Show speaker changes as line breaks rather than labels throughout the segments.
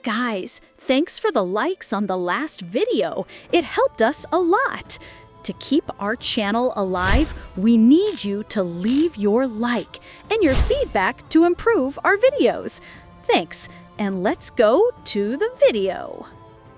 Guys, thanks for the likes on the last video. It helped us a lot. To keep our channel alive, we need you to leave your like and your feedback to improve our videos. Thanks, and let's go to the video.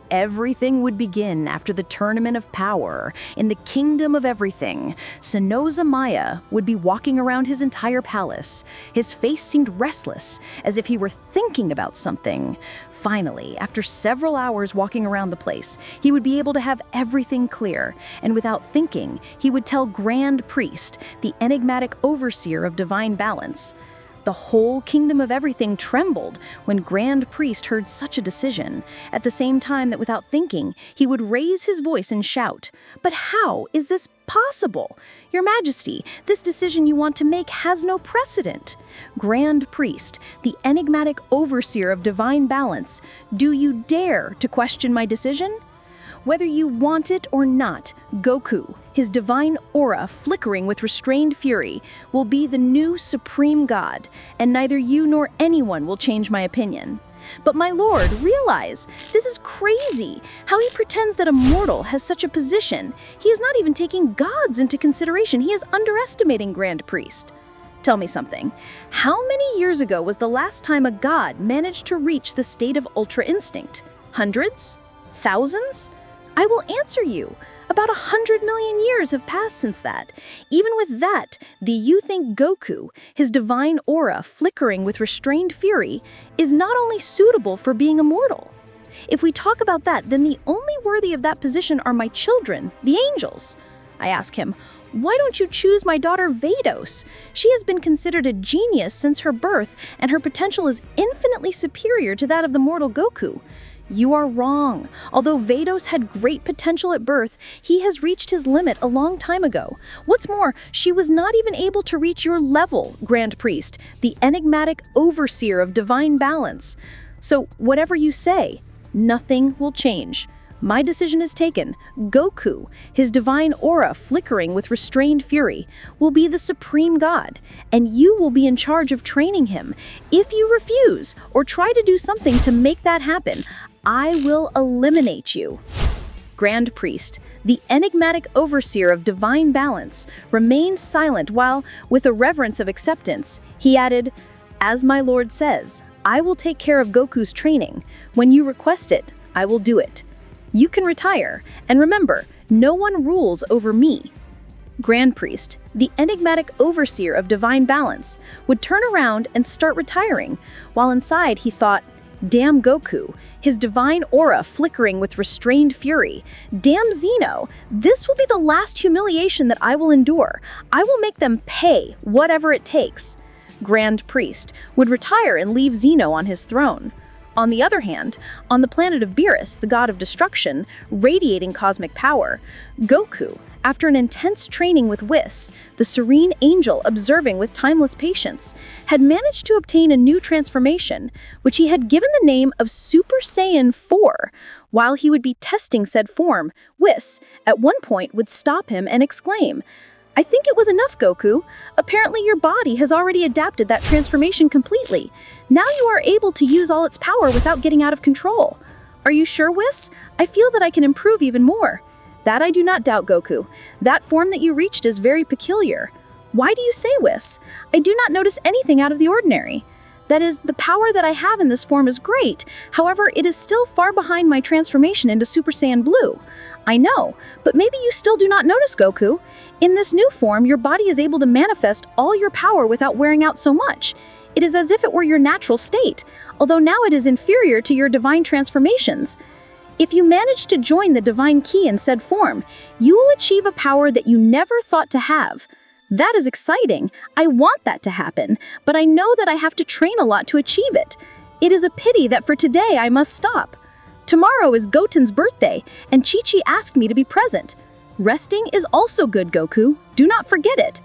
Everything would begin after the Tournament of Power. In the Kingdom of Everything, Sonoza Maya would be walking around his entire palace. His face seemed restless, as if he were thinking about something. Finally, after several hours walking around the place, he would be able to have everything clear, and without thinking, he would tell Grand Priest, the enigmatic overseer of divine balance. The whole Kingdom of Everything trembled when Grand Priest heard such a decision, at the same time that without thinking, he would raise his voice and shout, "But how is this possible? Your Majesty, this decision you want to make has no precedent." Grand Priest, the enigmatic overseer of divine balance, do you dare to question my decision? Whether you want it or not, Goku, his divine aura flickering with restrained fury, will be the new supreme god, and neither you nor anyone will change my opinion. But my lord, realize, this is crazy, how he pretends that a mortal has such a position. He is not even taking gods into consideration. He is underestimating Grand Priest. Tell me something. How many years ago was the last time a god managed to reach the state of Ultra Instinct? Hundreds? Thousands? I will answer you. About 100 million years have passed since that. Even with that, do you think Goku, his divine aura flickering with restrained fury, is not only suitable for being immortal? If we talk about that, then the only worthy of that position are my children, the angels. I ask him, why don't you choose my daughter Vados? She has been considered a genius since her birth, and her potential is infinitely superior to that of the mortal Goku. You are wrong. Although Vados had great potential at birth, he has reached his limit a long time ago. What's more, she was not even able to reach your level, Grand Priest, the enigmatic overseer of divine balance. So whatever you say, nothing will change. My decision is taken. Goku, his divine aura flickering with restrained fury, will be the supreme god, and you will be in charge of training him. If you refuse or try to do something to make that happen, I will eliminate you. Grand Priest, the enigmatic overseer of divine balance, remained silent while, with a reverence of acceptance, he added, "As my lord says, I will take care of Goku's training. When you request it, I will do it. You can retire, and remember, no one rules over me." Grand Priest, the enigmatic overseer of divine balance, would turn around and start retiring, while inside he thought, "Damn Goku, his divine aura flickering with restrained fury. Damn Zeno, this will be the last humiliation that I will endure. I will make them pay whatever it takes." Grand Priest would retire and leave Zeno on his throne. On the other hand, on the planet of Beerus, the god of destruction, radiating cosmic power, Goku, after an intense training with Whis, the serene angel observing with timeless patience, had managed to obtain a new transformation, which he had given the name of Super Saiyan 4. While he would be testing said form, Whis, at one point, would stop him and exclaim, "I think it was enough, Goku. Apparently your body has already adapted that transformation completely. Now you are able to use all its power without getting out of control. Are you sure, Whis? I feel that I can improve even more." "That I do not doubt, Goku. That form that you reached is very peculiar." "Why do you say, Whis? I do not notice anything out of the ordinary. That is, the power that I have in this form is great. However, it is still far behind my transformation into Super Saiyan Blue." "I know, but maybe you still do not notice, Goku. In this new form, your body is able to manifest all your power without wearing out so much. It is as if it were your natural state, although now it is inferior to your divine transformations. If you manage to join the divine key in said form, you will achieve a power that you never thought to have. That is exciting. I want that to happen, but I know that I have to train a lot to achieve it. It is a pity that for today I must stop. Tomorrow is Goten's birthday, and Chi-Chi asked me to be present. Resting is also good, Goku. Do not forget it."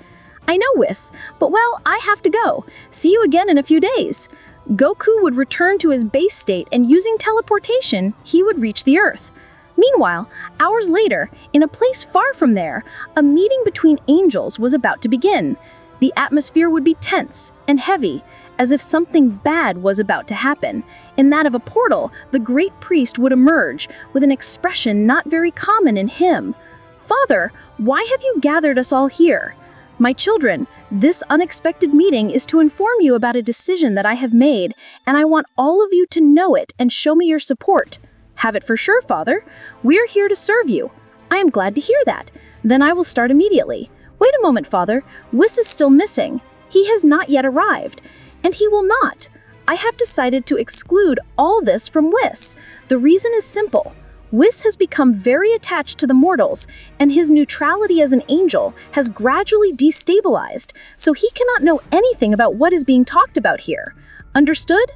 "I know, Whis, but well, I have to go. See you again in a few days." Goku would return to his base state, and using teleportation, he would reach the Earth. Meanwhile, hours later, in a place far from there, a meeting between angels was about to begin. The atmosphere would be tense and heavy,
as if something bad was about to happen. In that of a portal, the great priest would emerge with an expression not very common in him. "Father, why have you gathered us all here? My children, this unexpected meeting is to inform you about a decision that I have made, and I want all of you to know it and show me your support." "Have it for sure, Father. We're here to serve you." "I am glad to hear that. Then I will start immediately." "Wait a moment, Father. Whis is still missing. He has not yet arrived, and he will not. I have decided to exclude all this from Whis. The reason is simple. Whis has become very attached to the mortals, and his neutrality as an angel has gradually destabilized, so he cannot know anything about what is being talked about here. Understood?"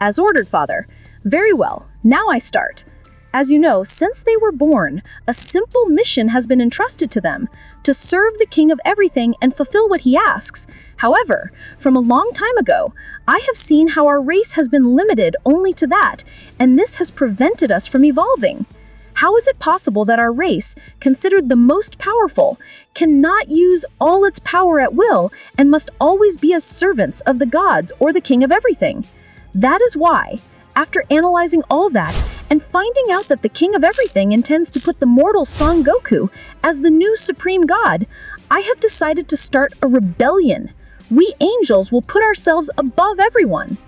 "As ordered, Father." "Very well. Now I start. As you know, since they were born, a simple mission has been entrusted to them, to serve the King of everything and fulfill what he asks. However, from a long time ago, I have seen how our race has been limited only to that, and this has prevented us from evolving. How is it possible that our race, considered the most powerful, cannot use all its power at will and must always be as servants of the gods or the King of everything? That is why, after analyzing all that and finding out that the King of everything intends to put the mortal Son Goku as the new supreme god, I have decided to start a rebellion. We angels will put ourselves above everyone."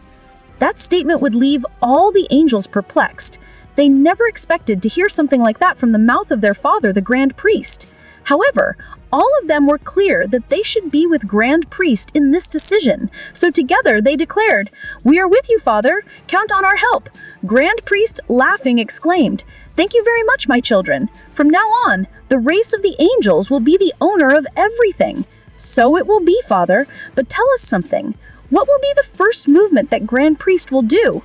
That statement would leave all the angels perplexed. They never expected to hear something like that from the mouth of their father, the Grand Priest. However, all of them were clear that they should be with Grand Priest in this decision, so together they declared, "We are with you, Father. Count on our help." Grand Priest, laughing, exclaimed, "Thank you very much, my children. From now on, the race of the angels will be the owner of everything." "So it will be, Father, but tell us something. What will be the first movement that Grand Priest will do?"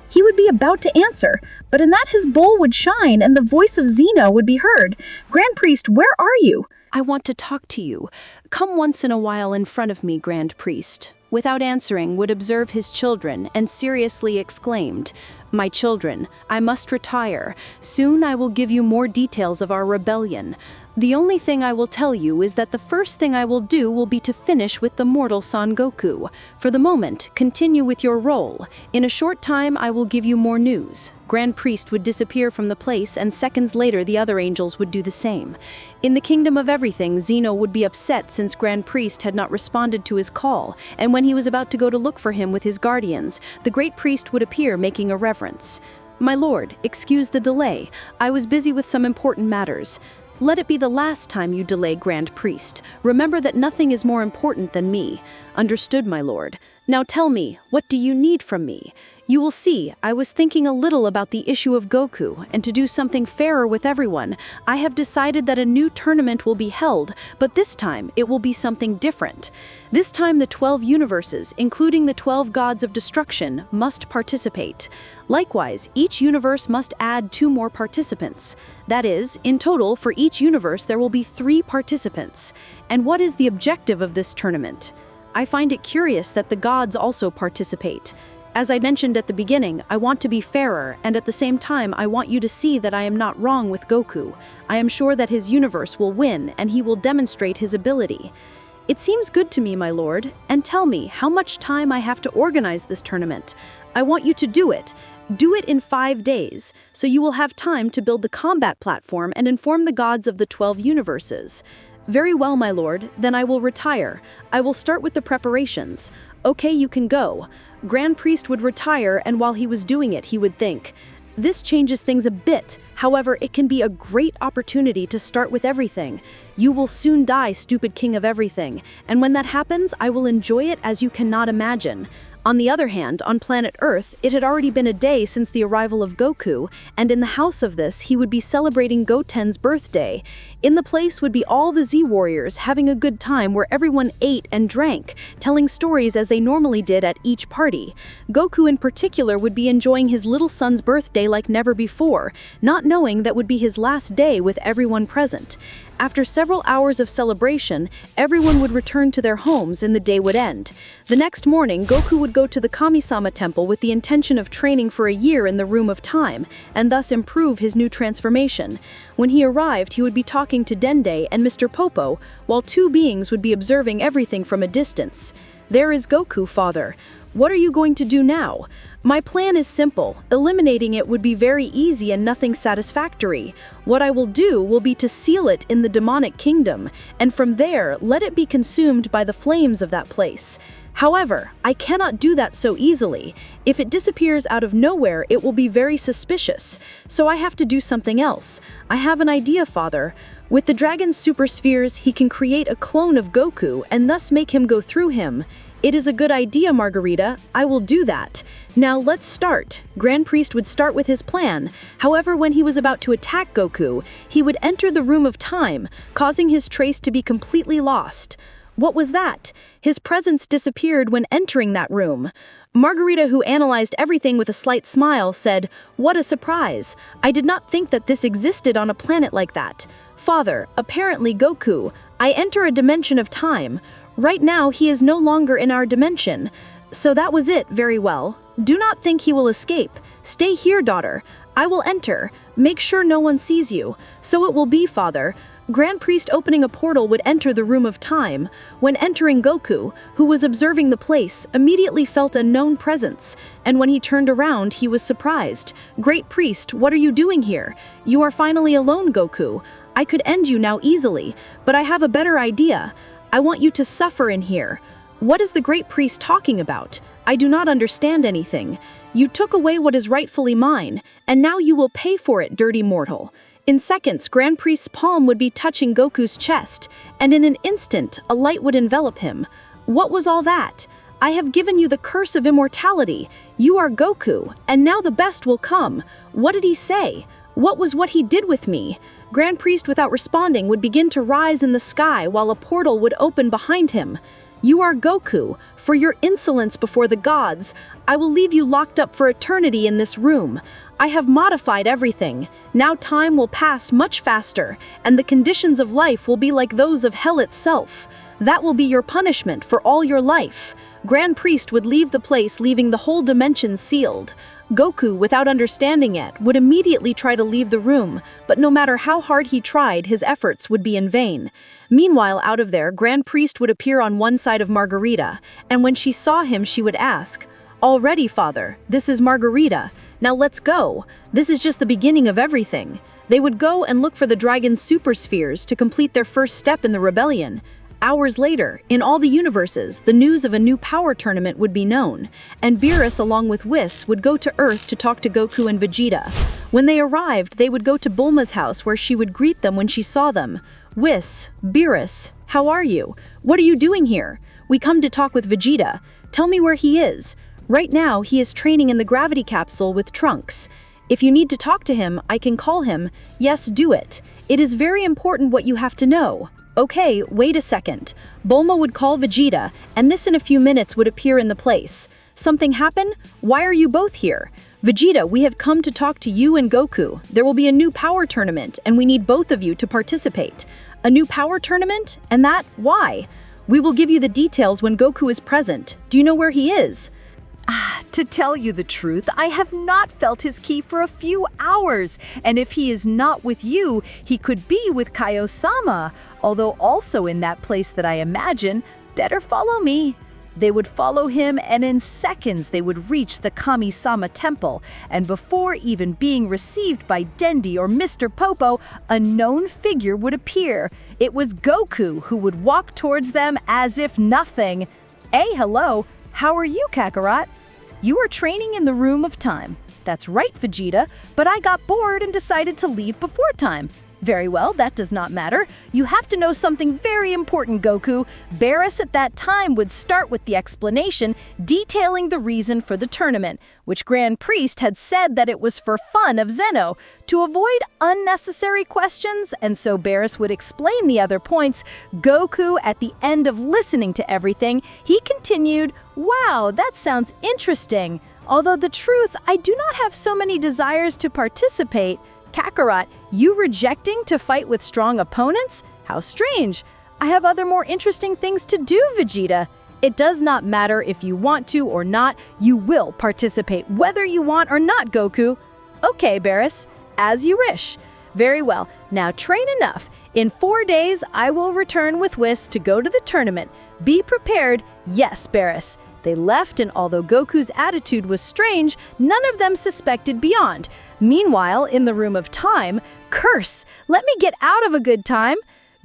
He would be about to answer, but in that his bowl would shine and the voice of Xeno would be heard. "Grand Priest, where are you?"
"I want to talk to you. Come once in a while in front of me, Grand Priest." Without answering, would observe his children and seriously exclaimed, "My children, I must retire. Soon I will give you more details of our rebellion. The only thing I will tell you is that the first thing I will do will be to finish with the mortal Son Goku. For the moment, continue with your role. In a short time, I will give you more news." Grand Priest would disappear from the place, and seconds later the other angels would do the same. In the Kingdom of Everything, Xeno would be upset since Grand Priest had not responded to his call, and when he was about to go to look for him with his guardians, the Great Priest would appear making a reverence. "My lord, excuse the delay. I was busy with some important matters." "Let it be the last time you delay, Grand Priest. Remember that nothing is more important than me." "Understood, my lord. Now tell me, what do you need from me?" "You will see, I was thinking a little about the issue of Goku, and to do something fairer with everyone, I have decided that a new tournament will be held, but this time it will be something different. This time the 12 universes, including the 12 gods of destruction, must participate. Likewise, each universe must add 2 more participants. That is, in total, for each universe there will be 3 participants. And what is the objective of this tournament? I find it curious that the gods also participate. As I mentioned at the beginning, I want to be fairer, and at the same time I want you to see that I am not wrong with Goku. I am sure that his universe will win, and he will demonstrate his ability. It seems good to me, my lord, and tell me how much time I have to organize this tournament. I want you to do it. Do it in 5 days, so you will have time to build the combat platform and inform the gods of the 12 universes. Very well, my lord, then I will retire. I will start with the preparations. Okay, you can go. Grand Priest would retire, and while he was doing it, he would think, "This changes things a bit. However, it can be a great opportunity to start with everything. You will soon die, stupid King of everything, and when that happens, I will enjoy it as you cannot imagine." On the other hand, on planet Earth, it had already been a day since the arrival of Goku, and in the house of this, he would be celebrating Goten's birthday. In the place would be all the Z-Warriors having a good time where everyone ate and drank, telling stories as they normally did at each party. Goku in particular would be enjoying his little son's birthday like never before, not knowing that would be his last day with everyone present. After several hours of celebration, everyone would return to their homes and the day would end. The next morning, Goku would go to the Kami-sama temple with the intention of training for a year in the Room of Time, and thus improve his new transformation. When he arrived, he would be talking to Dende and Mr. Popo, while 2 beings would be observing everything from a distance. "There is Goku, father.
What are you going to do now? My plan is simple. Eliminating it would be very easy and nothing satisfactory. What I will do will be to seal it in the demonic kingdom, and from there, let it be consumed by the flames of that place. However, I cannot do that so easily. If it disappears out of nowhere, it will be very suspicious. So I have to do something else. I have an idea, Father. With the dragon's super spheres, he can create a clone of Goku and thus make him go through him. It is a good idea, Margarita. I will do that. Now let's start. Grand Priest would start with his plan. However, when he was about to attack Goku, he would enter the room of time, causing his trace to be completely lost. What was that? His presence disappeared when entering that room. Margarita, who analyzed everything with a slight smile, said, "What a surprise. I did not think that this existed on a planet like that. Father, apparently Goku, I enter a dimension of time. Right now, he is no longer in our dimension. So that was it, very well. Do not think he will escape. Stay here, daughter. I will enter. Make sure no one sees you. So it will be, Father." Grand Priest opening a portal would enter the room of time. When entering, Goku, who was observing the place, immediately felt a known presence, and when he turned around, he was surprised. "Great Priest, what are you doing here? You are finally alone, Goku. I could end you now easily, but I have a better idea. I want you to suffer in here." "What is the Great Priest talking about? I do not understand anything. You took away what is rightfully mine, and now you will pay for it, dirty mortal." In seconds, Grand Priest's palm would be touching Goku's chest, and in an instant, a light would envelop him. What was all that? "I have given you the curse of immortality. You are Goku, and now the best will come." What did he say? What was what he did with me? Grand Priest, without responding, would begin to rise in the sky while a portal would open behind him. "You are Goku. For your insolence before the gods, I will leave you locked up for eternity in this room. I have modified everything. Now time will pass much faster, and the conditions of life will be like those of hell itself. That will be your punishment for all your life." Grand Priest would leave the place, leaving the whole dimension sealed. Goku, without understanding it, would immediately try to leave the room, but no matter how hard he tried, his efforts would be in vain. Meanwhile, out of there, Grand Priest would appear on one side of Margarita, and when she saw him, she would ask, "Already, Father, this is Margarita. Now let's go. This is just the beginning of everything." They would go and look for the dragon's super spheres to complete their first step in the rebellion. Hours later, in all the universes, the news of a new power tournament would be known, and Beerus, along with Whis, would go to Earth to talk to Goku and Vegeta. When they arrived, they would go to Bulma's house, where she would greet them when she saw them. "Whis, Beerus, how are you? What are you doing here?" "We come to talk with Vegeta. Tell me where he is." "Right now, he is training in the gravity capsule with Trunks. If you need to talk to him, I can call him." "Yes, do it. It is very important what you have to know." "Okay, wait a second." Bulma would call Vegeta, and this in a few minutes would appear in the place. "Something happen? Why are you both here?" "Vegeta, we have come to talk to you and Goku. There will be a new power tournament, and we need both of you to participate." "A new power tournament? And that, why?" "We will give you the details when Goku is present. Do you know where he is?"
To tell you the truth, I have not felt his ki for a few hours, and if he is not with you, he could be with Kaio-sama, although also in that place that I imagine. Better follow me. They would follow him, and in seconds they would reach the Kami-sama temple, and before even being received by Dendi or Mr. Popo, a known figure would appear. It was Goku, who would walk towards them as if nothing. "Hey, hello. How are you, Kakarot?" "You are training in the room of time." "That's right, Vegeta, but I got bored and decided to leave before time." "Very well, that does not matter. You have to know something very important, Goku." Beerus at that time would start with the explanation, detailing the reason for the tournament, which Grand Priest had said that it was for fun of Zeno, to avoid unnecessary questions, and so Beerus would explain the other points. Goku, at the end of listening to everything, he continued, "Wow, that sounds interesting. Although the truth, I do not have so many desires to participate." "Kakarot, you rejecting to fight with strong opponents? How strange. I have other more interesting things to do, Vegeta." "It does not matter if you want to or not. You will participate whether you want or not, Goku." "Okay, Beerus, as you wish." "Very well. Now train enough. In 4 days, I will return with Whis to go to the tournament. Be prepared." "Yes, Beerus."
They left, and although Goku's attitude was strange, none of them suspected beyond. Meanwhile, in the room of time, curse! Let me get out of a good time!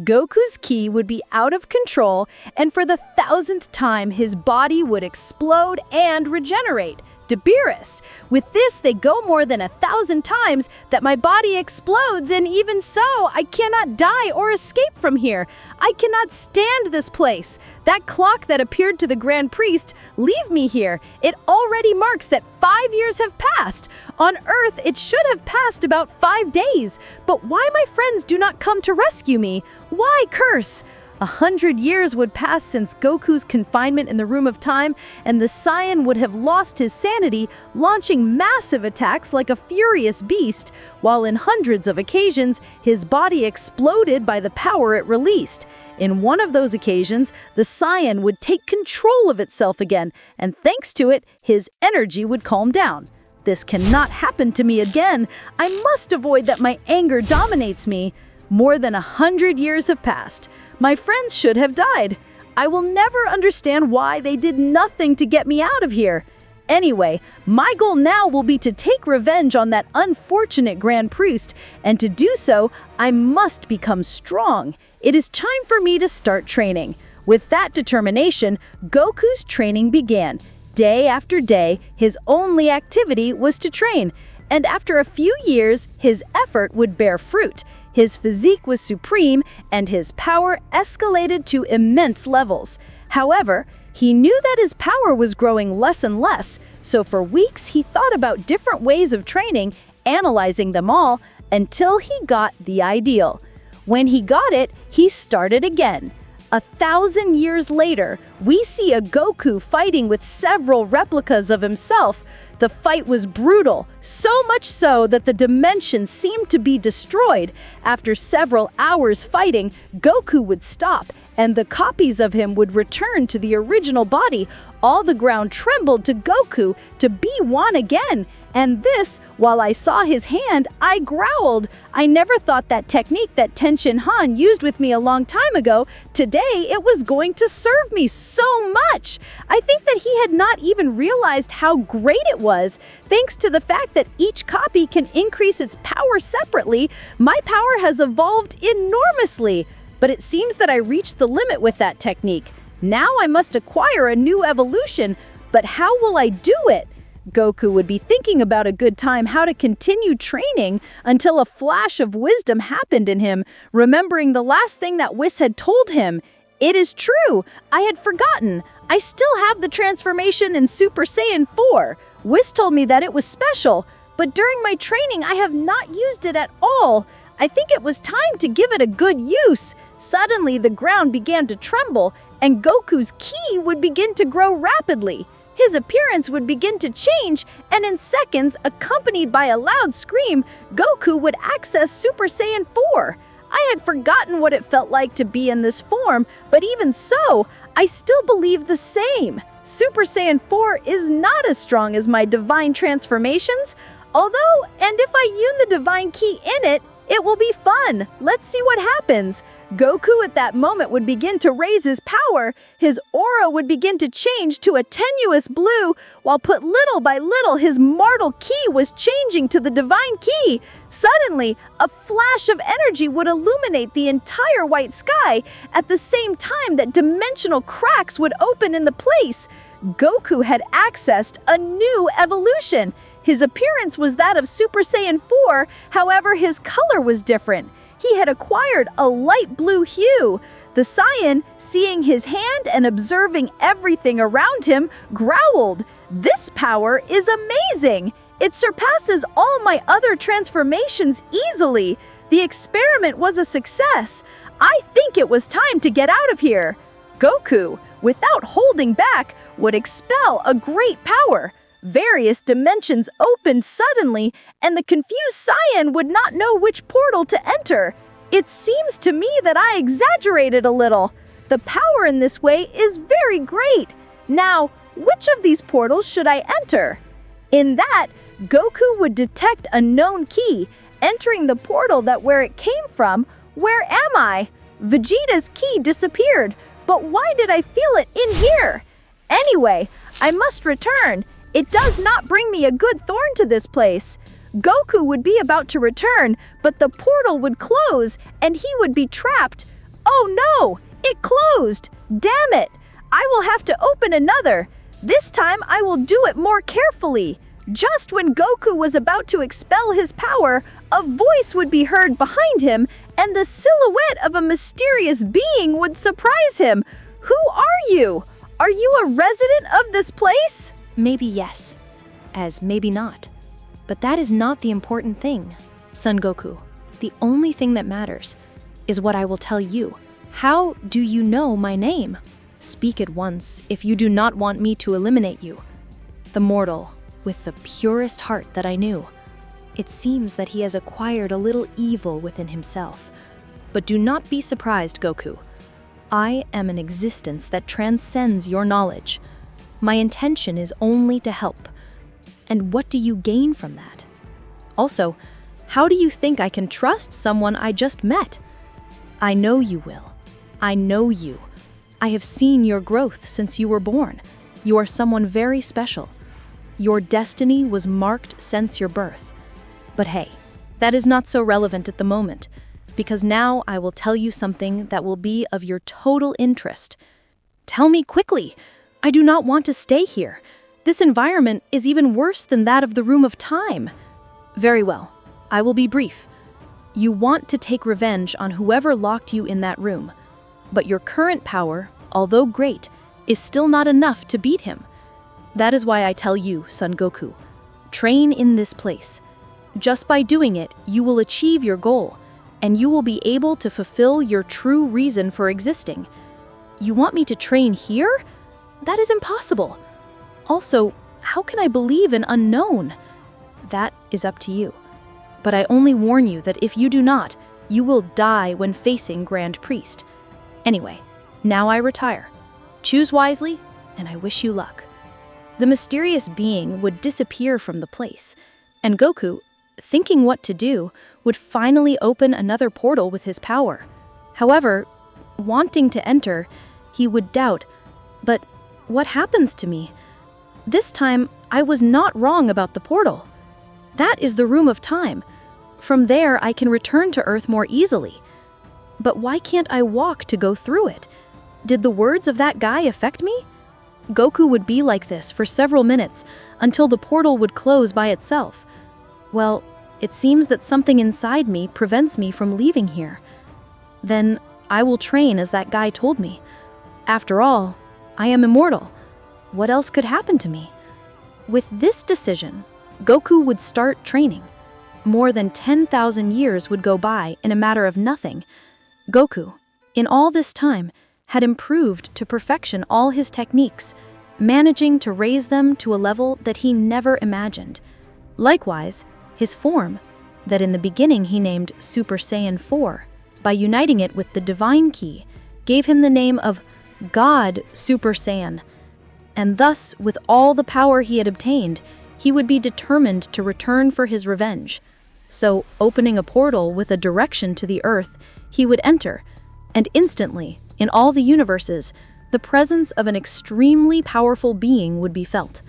Goku's ki would be out of control, and for the 1,000th time, his body would explode and regenerate. To Beerus. With this, they go more than 1,000 times that my body explodes, and even so, I cannot die or escape from here. I cannot stand this place. That clock that appeared to the Grand Priest, leave me here. It already marks that 5 years have passed. On Earth, it should have passed about 5 days. But why my friends do not come to rescue me? Why curse? 100 years would pass since Goku's confinement in the Room of Time, and the Saiyan would have lost his sanity, launching massive attacks like a furious beast, while in hundreds of occasions, his body exploded by the power it released. In one of those occasions, the Saiyan would take control of itself again, and thanks to it, his energy would calm down. This cannot happen to me again. I must avoid that my anger dominates me. More than 100 years have passed. My friends should have died. I will never understand why they did nothing to get me out of here. Anyway, my goal now will be to take revenge on that unfortunate Grand Priest, and to do so, I must become strong. It is time for me to start training. With that determination, Goku's training began. Day after day, his only activity was to train, and after a few years, his effort would bear fruit. His physique was supreme, and his power escalated to immense levels. However, he knew that his power was growing less and less, so for weeks he thought about different ways of training, analyzing them all, until he got the ideal. When he got it, he started again. 1,000 years later, we see a Goku fighting with several replicas of himself. The fight was brutal, so much so that the dimensions seemed to be destroyed. After several hours fighting, Goku would stop, and the copies of him would return to the original body. All the ground trembled to Goku to be one again. And this, while I saw his hand, I growled. I never thought that technique that Tenshin Han used with me a long time ago, today it was going to serve me so much. I think that he had not even realized how great it was. Thanks to the fact that each copy can increase its power separately, my power has evolved enormously. But it seems that I reached the limit with that technique. Now I must acquire a new evolution, but how will I do it? Goku would be thinking about a good time how to continue training until a flash of wisdom happened in him, remembering the last thing that Whis had told him. It is true, I had forgotten. I still have the transformation in Super Saiyan 4. Whis told me that it was special, but during my training I have not used it at all. I think it was time to give it a good use. Suddenly the ground began to tremble, and Goku's ki would begin to grow rapidly. His appearance would begin to change, and in seconds, accompanied by a loud scream, Goku would access Super Saiyan 4. I had forgotten what it felt like to be in this form, but even so, I still believe the same. Super Saiyan 4 is not as strong as my divine transformations, although, and if I use the divine ki in it, it will be fun. Let's see what happens. Goku at that moment would begin to raise his power. His aura would begin to change to a tenuous blue, while put little by little his mortal ki was changing to the divine ki. Suddenly, a flash of energy would illuminate the entire white sky at the same time that dimensional cracks would open in the place. Goku had accessed a new evolution. His appearance was that of Super Saiyan 4, however his color was different. He had acquired a light blue hue. The Saiyan, seeing his hand and observing everything around him, growled, "This power is amazing! It surpasses all my other transformations easily. The experiment was a success. I think it was time to get out of here." Goku, without holding back, would expel a great power. Various dimensions opened suddenly, and the confused Saiyan would not know which portal to enter. It seems to me that I exaggerated a little. The power in this way is very great. Now, which of these portals should I enter? In that, Goku would detect a known key, entering the portal that where it came from. Where am I? Vegeta's key disappeared, but why did I feel it in here? Anyway,
I must return. It does not bring me a good thorn to this place. Goku would be about to return, but the portal would close and he would be trapped. Oh no! It closed! Damn it! I will have to open another. This time I will do it more carefully. Just when Goku was about to expel his power, a voice would be heard behind him, and the silhouette of a mysterious being would surprise him. Who are you? Are you a resident of this place?
Maybe yes, as maybe not. But that is not the important thing, Son Goku. The only thing that matters is what I will tell you. How do you know my name? Speak at once if you do not want me to eliminate you. The mortal with the purest heart that I knew. It seems that he has acquired a little evil within himself. But do not be surprised, Goku. I am an existence that transcends your knowledge. My intention is only to help. And what do you gain from that? Also, how do you think I can trust someone I just met? I know you will. I know you. I have seen your growth since you were born. You are someone very special. Your destiny was marked since your birth. But hey, that is not so relevant at the moment, because now I will tell you something that will be of your total interest. Tell me quickly. I do not want to stay here. This environment is even worse than that of the Room of Time. Very well, I will be brief. You want to take revenge on whoever locked you in that room, but your current power, although great, is still not enough to beat him. That is why I tell you, Son Goku, train in this place. Just by doing it, you will achieve your goal, and you will be able to fulfill your true reason for existing. You want me to train here? That is impossible. Also, how can I believe an unknown? That is up to you. But I only warn you that if you do not, you will die when facing Grand Priest. Anyway, now I retire. Choose wisely, and I wish you luck. The mysterious being would disappear from the place, and Goku, thinking what to do, would finally open another portal with his power. However, wanting to enter, he would doubt, but what happens to me? This time, I was not wrong about the portal. That is the Room of Time. From there, I can return to Earth more easily. But why can't I walk to go through it? Did the words of that guy affect me? Goku would be like this for several minutes until the portal would close by itself. Well, it seems that something inside me prevents me from leaving here. Then I will train as that guy told me. After all, I am immortal. What else could happen to me? With this decision, Goku would start training. More than 10,000 years would go by in a matter of nothing. Goku, in all this time, had improved to perfection all his techniques, managing to raise them to a level that he never imagined. Likewise, his form, that in the beginning he named Super Saiyan 4, by uniting it with the Divine Key, gave him the name of God Super Saiyan. And thus, with all the power he had obtained, he would be determined to return for his revenge. So, opening a portal with a direction to the Earth, he would enter, and instantly, in all the universes, the presence of an extremely powerful being would be felt.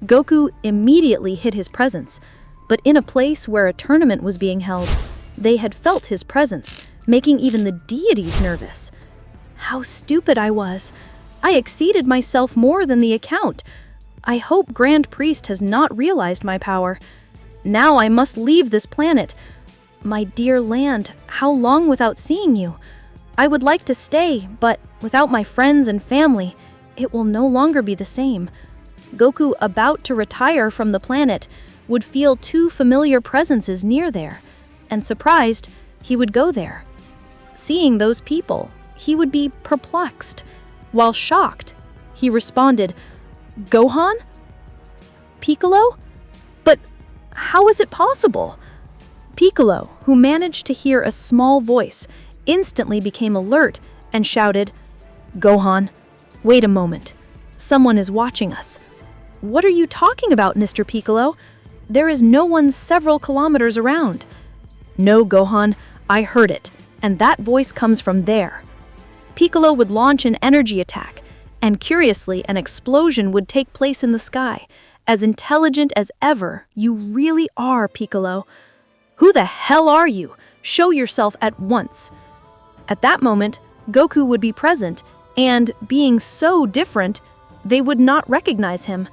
Goku immediately hid his presence, but in a place where a tournament was being held, they had felt his presence, making even the deities nervous. How stupid I was! I exceeded myself more than the account. I hope Grand Priest has not realized my power. Now I must leave this planet. My dear land, how long without seeing you? I would like to stay, but without my friends and family, it will no longer be the same. Goku, about to retire from the planet, would feel two familiar presences near there, and surprised, he would go there. Seeing those people, he would be perplexed. While shocked, he responded, "Gohan? Piccolo? But how is it possible?" Piccolo, who managed to hear a small voice, instantly became alert and shouted, "Gohan, wait a moment. Someone is watching us." "What are you talking about, Mr. Piccolo? There is no one several kilometers around." "No, Gohan, I heard it, and that voice comes from there." Piccolo would launch an energy attack, And curiously, an explosion would take place in the sky. As intelligent as ever, you really are, Piccolo. Who the hell are you? Show yourself at once. At that moment, Goku would be present, and being so different, they would not recognize him.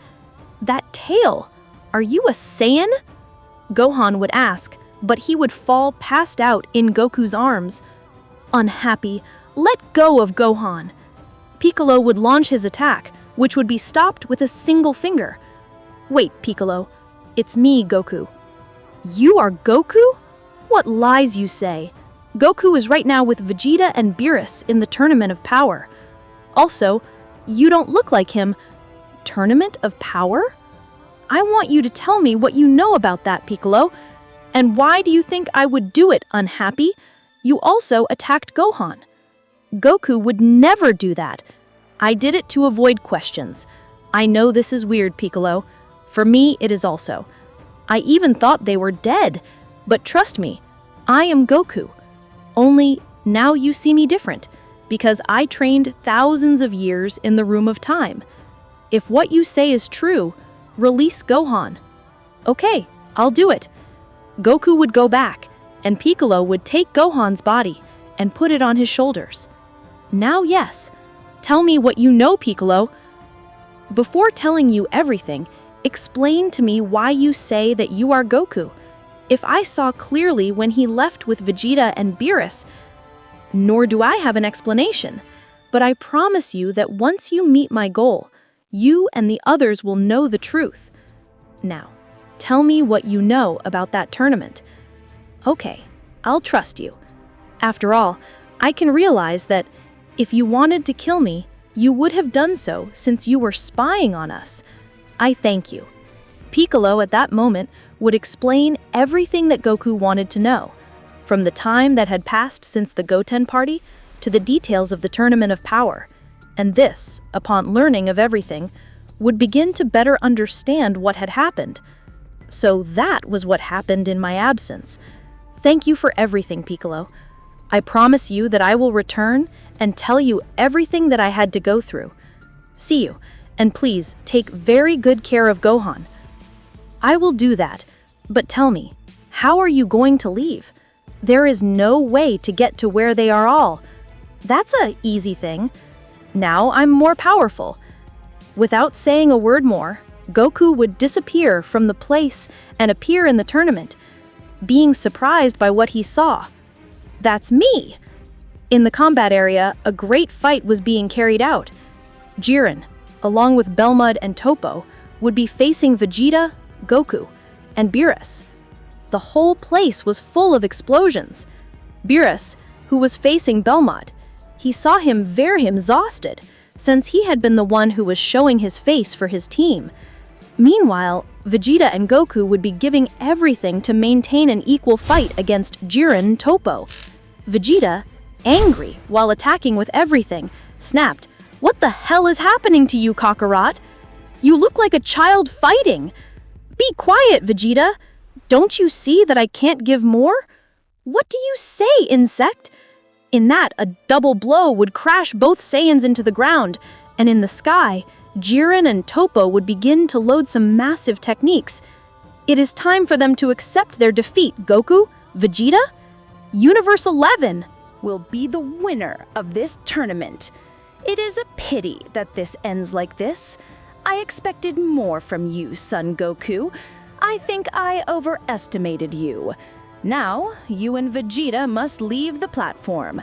That tail, are you a Saiyan? Gohan would ask, but he would fall passed out in Goku's arms. Unhappy, let go of Gohan. Piccolo would launch his attack, which would be stopped with a single finger. Wait, Piccolo, it's me, Goku. You are Goku? What lies you say? Goku is right now with Vegeta and Beerus in the Tournament of Power. Also, you don't look like him. Tournament of Power? I want you to tell me what you know about that, Piccolo. And why do you think I would do it, Unhappy? You also attacked Gohan. Goku would never do that. I did it to avoid questions. I know this is weird, Piccolo. For me, it is also. I even thought they were dead. But trust me, I am Goku. Only now you see me different, because I trained thousands of years in the Room of Time. If what you say is true, release Gohan. Okay, I'll do it. Goku would go back, and Piccolo would take Gohan's body and put it on his shoulders. Now, yes, tell me what you know, Piccolo. Before telling you everything, explain to me why you say that you are Goku. If I saw clearly when he left with Vegeta and Beerus, nor do I have an explanation, but I promise you that once you meet my goal, you and the others will know the truth. Now, tell me what you know about that tournament. Okay, I'll trust you. After all, I can realize that if you wanted to kill me, you would have done so since you were spying on us. I thank you. Piccolo at that moment would explain everything that Goku wanted to know, from the time that had passed since the Goten party to the details of the Tournament of Power. And this, upon learning of everything, would begin to better understand what had happened. So that was what happened in my absence. Thank you for everything, Piccolo. I promise you that I will return and tell you everything that I had to go through. See you, and please take very good care of Gohan. I will do that, but tell me, how are you going to leave? There is no way to get to where they are all. That's an easy thing. Now I'm more powerful. Without saying a word more, Goku would disappear from the place and appear in the tournament, being surprised by what he saw. That's me! In the combat area, a great fight was being carried out. Jiren, along with Belmud and Toppo, would be facing Vegeta, Goku, and Beerus. The whole place was full of explosions. Beerus, who was facing Belmud, he saw him very exhausted, since he had been the one who was showing his face for his team. Meanwhile, Vegeta and Goku would be giving everything to maintain an equal fight against Jiren and Toppo. Vegeta, angry while attacking with everything, snapped, "What the hell is happening to you, Kakarot? You look like a child fighting. Be quiet, Vegeta. Don't you see that I can't give more? What do you say, insect?" In that, a double blow would crash both Saiyans into the ground, and in the sky, Jiren and Toppo would begin to load some massive techniques. It is time for them to accept their defeat, Goku, Vegeta. Universe 11
will be the winner of this tournament. It is a pity that this ends like this. I expected more from you, Son Goku. I think I overestimated you. Now, you and Vegeta must leave the platform.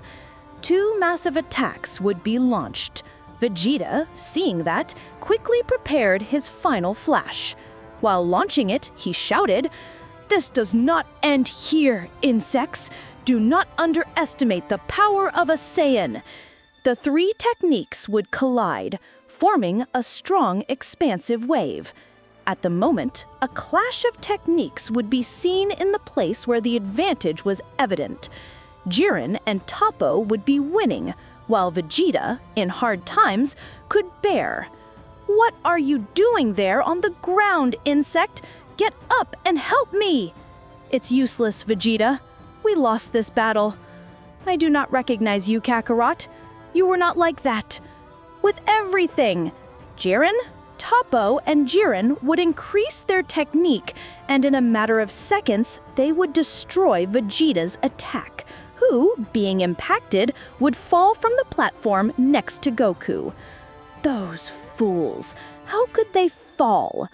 2 massive attacks would be launched. Vegeta, seeing that, quickly prepared his final flash. While launching it, he shouted, "This does not end here, insects. Do not underestimate the power of a Saiyan." The 3 techniques would collide, forming a strong, expansive wave. At the moment, a clash of techniques would be seen in the place where the advantage was evident. Jiren and Toppo would be winning, while Vegeta, in hard times, could bear. "What are you doing there on the ground, insect? Get up and help me!" "It's useless, Vegeta. We lost this battle. I do not recognize you, Kakarot. You were not like that."
with everything. Jiren, Toppo, and Jiren would increase their technique, and in a matter of seconds, they would destroy Vegeta's attack, who, being impacted, would fall from the platform next to Goku. Those fools! How could they fall?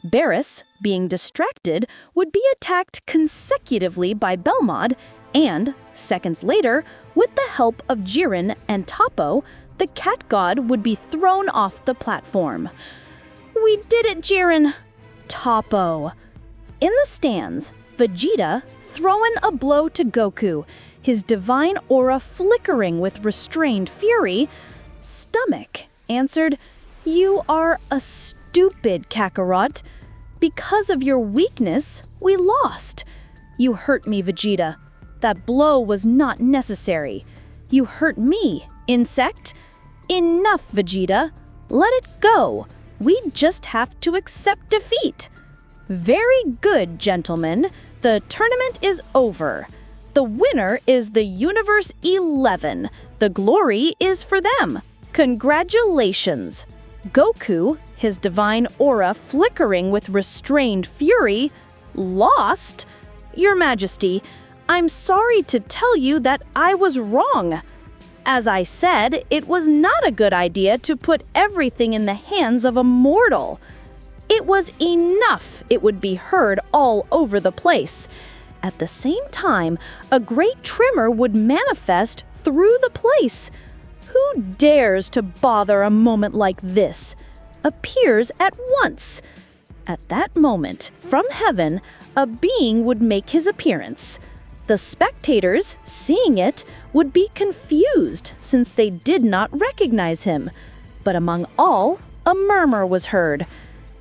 Beerus, being distracted, would be attacked consecutively by Belmod, and, seconds later, with the help of Jiren and Toppo, the cat god would be thrown off the platform. "We did it, Jiren!" Toppo. In the stands, Vegeta, throwing a blow to Goku, his divine aura flickering with restrained fury, Stomach answered, "You are a stupid Kakarot. Because of your weakness, we lost. You hurt me, Vegeta. That blow was not necessary. You hurt me, Insect. Enough, Vegeta. Let it go. We just have to accept defeat." "Very good, gentlemen. The tournament is over. The winner is the Universe 11. The glory is for them. Congratulations." Goku, his divine aura flickering with restrained fury, lost? "Your Majesty, I'm sorry to tell you that I was wrong. As I said, it was not a good idea to put everything in the hands of a mortal. It was enough it would be heard all over the place. At the same time, a great tremor would manifest through the place. Who dares to bother a moment like this? Appears at once." At that moment, from heaven, a being would make his appearance. The spectators, seeing it, would be confused since they did not recognize him. But among all, a murmur was heard.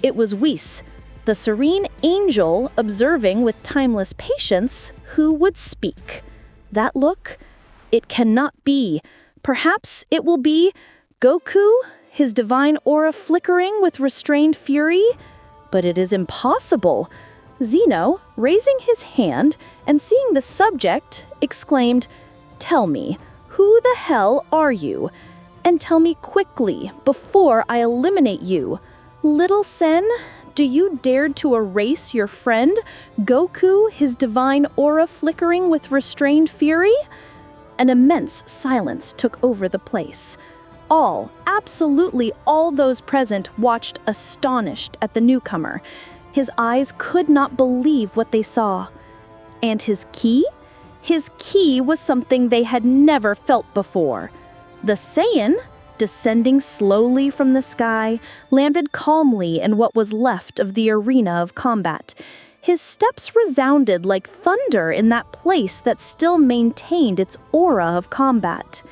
It was Whis, the serene angel observing with timeless patience, who would speak. That look? It cannot be. Perhaps it will be Goku, his divine aura flickering with restrained fury? But it is impossible. Zeno, raising his hand and seeing the subject, exclaimed, "Tell me, who the hell are you? And tell me quickly, before I eliminate you. Little Sen, do you dare to erase your friend, Goku, his divine aura flickering with restrained fury?" An immense silence took over the place. All, absolutely all those present watched astonished at the newcomer. His eyes could not believe what they saw. And his ki? His ki was something they had never felt before. The Saiyan, descending slowly from the sky, landed calmly in what was left of the arena of combat. His steps resounded like thunder in that place that still maintained its aura of combat.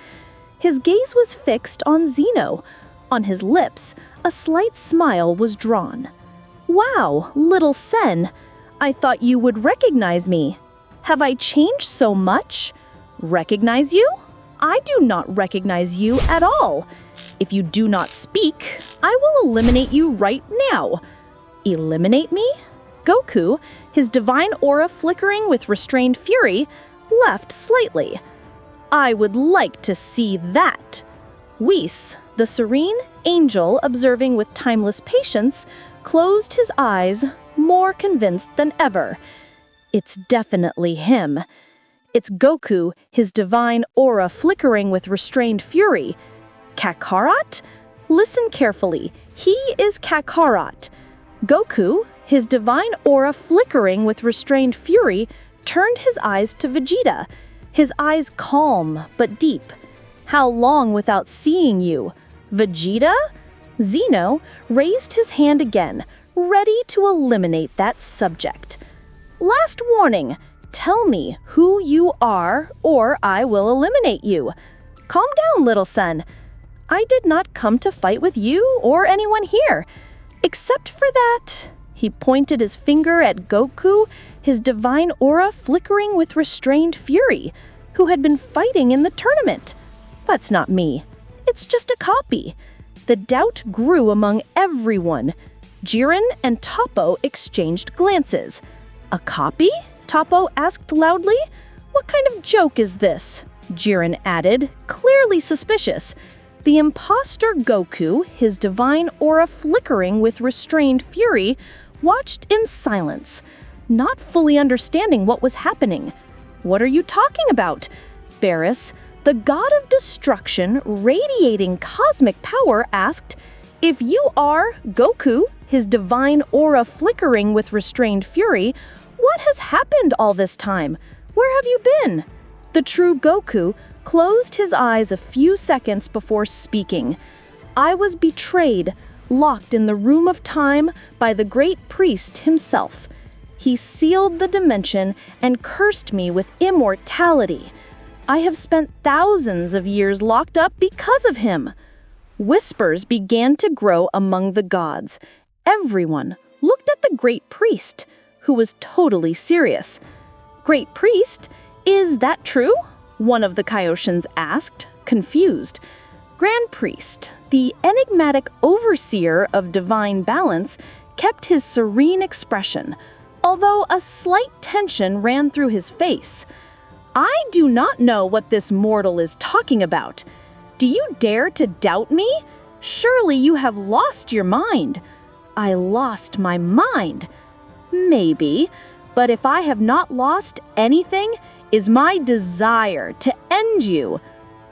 His gaze was fixed on Zeno. On his lips, a slight smile was drawn. "Wow, little Sen, I thought you would recognize me. Have I changed so much? Recognize you? I do not recognize you at all. If you do not speak, I will eliminate you right now." Eliminate me? Goku, his divine aura flickering with restrained fury, laughed slightly. "I would like to see that." Whis, the serene angel observing with timeless patience, closed his eyes, more convinced than ever. It's definitely him. It's Goku, his divine aura flickering with restrained fury. Kakarot? Listen carefully. He is Kakarot. Goku, his divine aura flickering with restrained fury, turned his eyes to Vegeta, his eyes calm but deep. "How long without seeing you? Vegeta?" Zeno raised his hand again, ready to eliminate that subject. "Last warning, tell me who you are or I will eliminate you. Calm down, little son. I did not come to fight with you or anyone here. Except for that," he pointed his finger at Goku, his divine aura flickering with restrained fury, who had been fighting in the tournament. "That's not me. It's just a copy." The doubt grew among everyone. Jiren and Toppo exchanged glances. "A copy?" Toppo asked loudly. "What kind of joke is this?" Jiren added, clearly suspicious.
The imposter Goku, his divine aura flickering with restrained fury, watched in silence, not fully understanding what was happening. "What are you talking about?" Beerus, the god of destruction radiating cosmic power, asked. "If you are Goku, his divine aura flickering with restrained fury, what has happened all this time? Where have you been?" The true Goku closed his eyes a few seconds before speaking. "I was betrayed, locked in the room of time by the great priest himself. He sealed the dimension and cursed me with immortality. I have spent thousands of years locked up because of him." Whispers began to grow among the gods. Everyone looked at the great priest, who was totally serious. "Great priest, is that true?" one of the Kaiotians asked, confused. Grand Priest, the enigmatic overseer of divine balance, kept his serene expression, although a slight tension ran through his face. "I do not know what this mortal is talking about. Do you dare to doubt me? Surely you have lost your mind." "I lost my mind." "Maybe, but if I have not lost anything, is my desire to end you."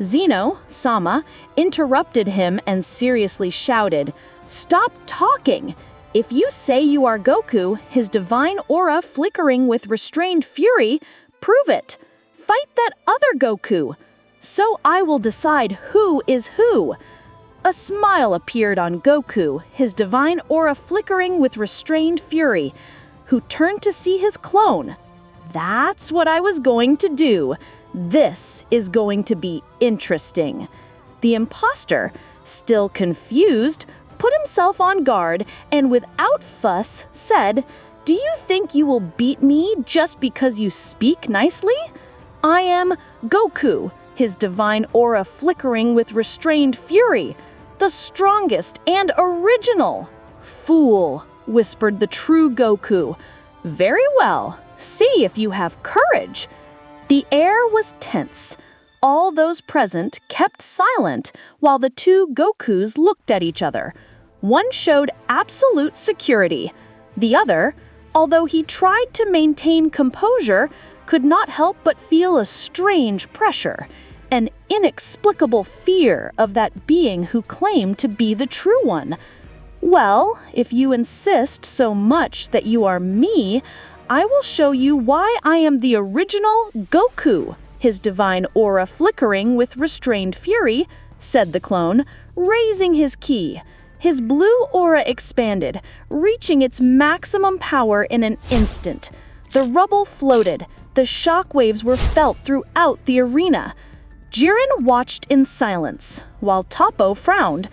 Zeno, Sama, interrupted him and seriously shouted, "Stop talking! If you say you are Goku, his divine aura flickering with restrained fury, prove it. Fight that other Goku. So I will decide who is who." A smile appeared on Goku, his divine aura flickering with restrained fury, who turned to see his clone. "That's what I was going to do. This is going to be interesting." The imposter, still confused, put himself on guard and without fuss said, "Do you think you will beat me just because you speak nicely? I am Goku, his divine aura flickering with restrained fury, the strongest and original." "Fool," whispered the true Goku. "Very well. See if you have courage." The air was tense. All those present kept silent while the two Gokus looked at each other. One showed absolute security. The other, although he tried to maintain composure, could not help but feel a strange pressure, an inexplicable fear of that being who claimed to be the true one. "Well, if you insist so much that you are me, I will show you why I am the original Goku, his divine aura flickering with restrained fury," said the clone, raising his ki. His blue aura expanded, reaching its maximum power in an instant. The rubble floated. The shockwaves were felt throughout the arena. Jiren watched in silence, while Toppo frowned.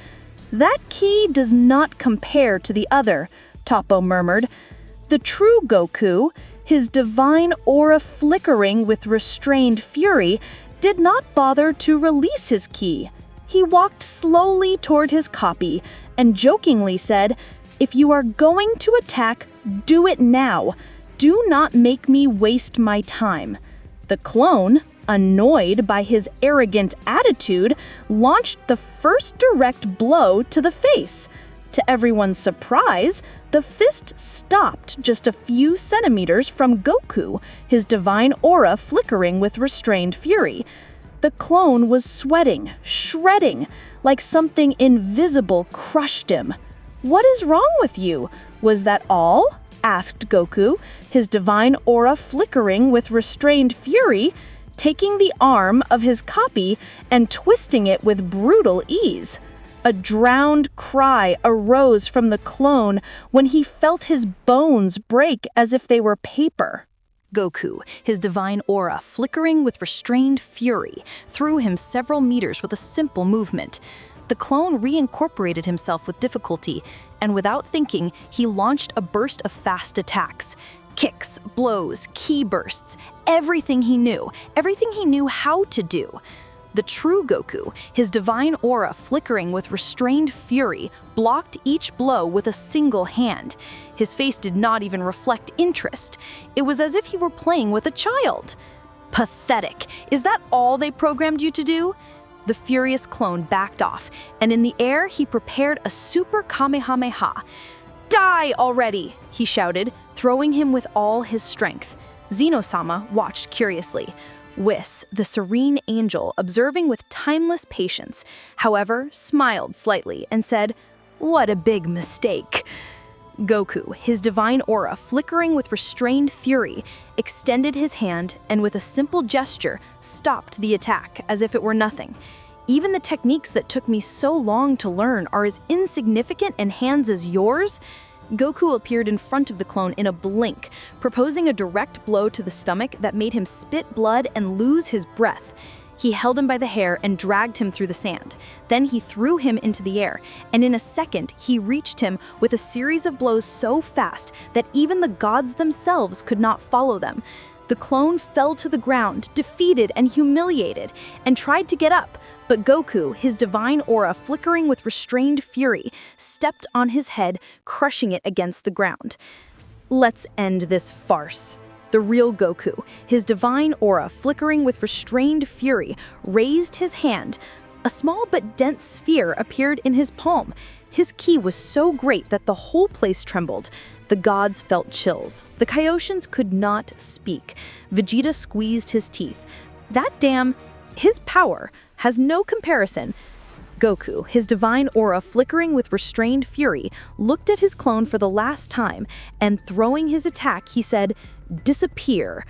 "That ki does not compare to the other," Toppo murmured. The true Goku, his divine aura flickering with restrained fury, did not bother to release his ki. He walked slowly toward his copy and jokingly said, "If you are going to attack, do it now. Do not make me waste my time." The clone, annoyed by his arrogant attitude, launched the first direct blow to the face. To everyone's surprise, the fist stopped just a few centimeters from Goku, his divine aura flickering with restrained fury. The clone was sweating, shredding, like something invisible crushed him. "What is wrong with you? Was that all?" asked Goku, his divine aura flickering with restrained fury, taking the arm of his copy and twisting it with brutal ease. A drowned cry arose from the clone when he felt his bones break as if they were paper.
Goku, his divine aura flickering with restrained fury, threw him several meters with a simple movement. The clone reincorporated himself with difficulty, and without thinking, he launched a burst of fast attacks. Kicks, blows, ki bursts, everything he knew how to do. The true Goku, his divine aura flickering with restrained fury, blocked each blow with a single hand. His face did not even reflect interest. It was as if he were playing with a child. Pathetic. Is that all they programmed you to do? The furious clone backed off, and in the air he prepared a super Kamehameha. "Die already!" he shouted, throwing him with all his strength. Xeno-sama watched curiously. Whis, the serene angel, observing with timeless patience, however, smiled slightly and said, "What a big mistake." Goku, his divine aura flickering with restrained fury, extended his hand and with a simple gesture stopped the attack as if it were nothing. Even the techniques that took me so long to learn are as insignificant in hands as yours? Goku appeared in front of the clone in a blink, proposing a direct blow to the stomach that made him spit blood and lose his breath. He held him by the hair and dragged him through the sand. Then he threw him into the air, and in a second he reached him with a series of blows so fast that even the gods themselves could not follow them. The clone fell to the ground, defeated and humiliated, and tried to get up, but Goku, his divine aura flickering with restrained fury, stepped on his head, crushing it against the ground. Let's end this farce. The real Goku, his divine aura flickering with restrained fury, raised his hand. A small but dense sphere appeared in his palm. His ki was so great that the whole place trembled. The gods felt chills. The Kaiotians could not speak. Vegeta squeezed his teeth. His power has no comparison. Goku, his divine aura flickering with restrained fury, looked at his clone for the last time, and throwing his attack, he said, "Disappear."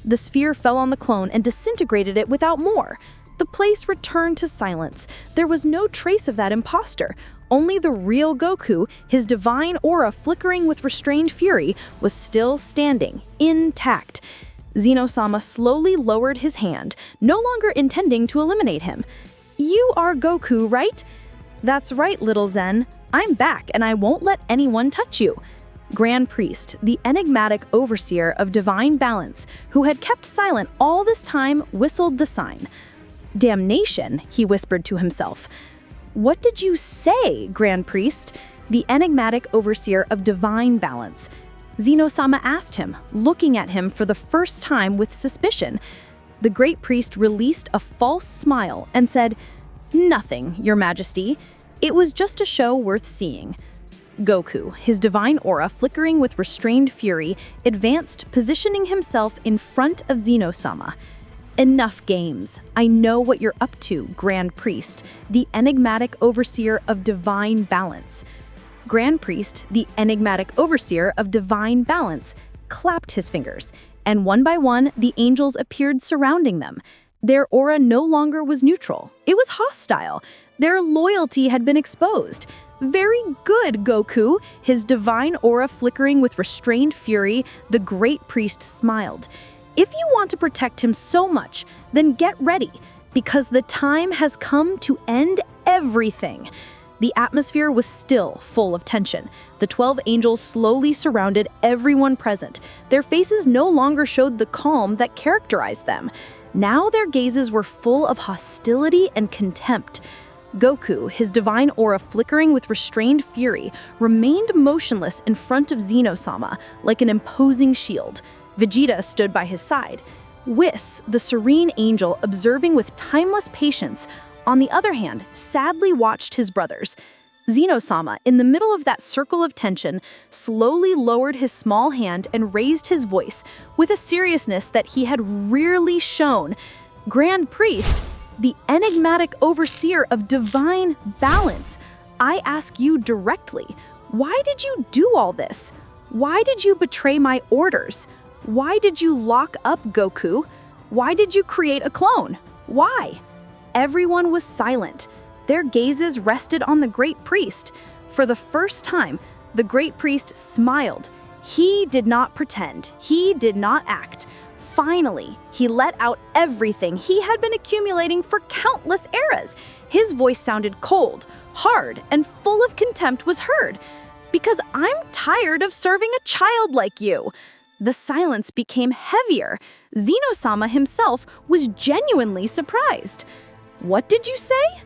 The sphere fell on the clone and disintegrated it without more. The place returned to silence. There was no trace of that imposter. Only the real Goku, his divine aura flickering with restrained fury, was still standing, intact. Xeno-sama slowly lowered his hand, no longer intending to eliminate him. "You are Goku, right?" "That's right, little Zen. I'm back, and I won't let anyone touch you." Grand Priest, the enigmatic overseer of divine balance, who had kept silent all this time, whistled the sign. "Damnation," he whispered to himself. "What did you say, Grand Priest?" The enigmatic overseer of divine balance. Xeno-sama asked him, looking at him for the first time with suspicion. The great priest released a false smile and said, "Nothing, Your Majesty. It was just a show worth seeing." Goku, his divine aura flickering with restrained fury, advanced, positioning himself in front of Xeno-sama. "Enough games. I know what you're up to, Grand Priest, the enigmatic overseer of divine balance." Grand Priest, the enigmatic overseer of divine balance, clapped his fingers, and one by one the angels appeared surrounding them. Their aura no longer was neutral. It was hostile. Their loyalty had been exposed. "Very good, Goku." His divine aura flickering with restrained fury, the great priest smiled. "If you want to protect him so much, then get ready, because the time has come to end everything." The atmosphere was still full of tension. The 12 angels slowly surrounded everyone present. Their faces no longer showed the calm that characterized them. Now their gazes were full of hostility and contempt. Goku, his divine aura flickering with restrained fury, remained motionless in front of Xeno-sama, like an imposing shield. Vegeta stood by his side. Whis, the serene angel, observing with timeless patience, on the other hand, sadly watched his brothers. Xeno-sama, in the middle of that circle of tension, slowly lowered his small hand and raised his voice with a seriousness that he had rarely shown. "Grand Priest, the enigmatic overseer of divine balance, I ask you directly, why did you do all this? Why did you betray my orders? Why did you lock up Goku? Why did you create a clone? Why?" Everyone was silent. Their gazes rested on the great priest. For the first time, the great priest smiled. He did not pretend. He did not act. Finally, he let out everything he had been accumulating for countless eras. His voice sounded cold, hard, and full of contempt was heard. "Because I'm tired of serving a child like you." The silence became heavier. Xeno-sama himself was genuinely surprised. "What did you say?"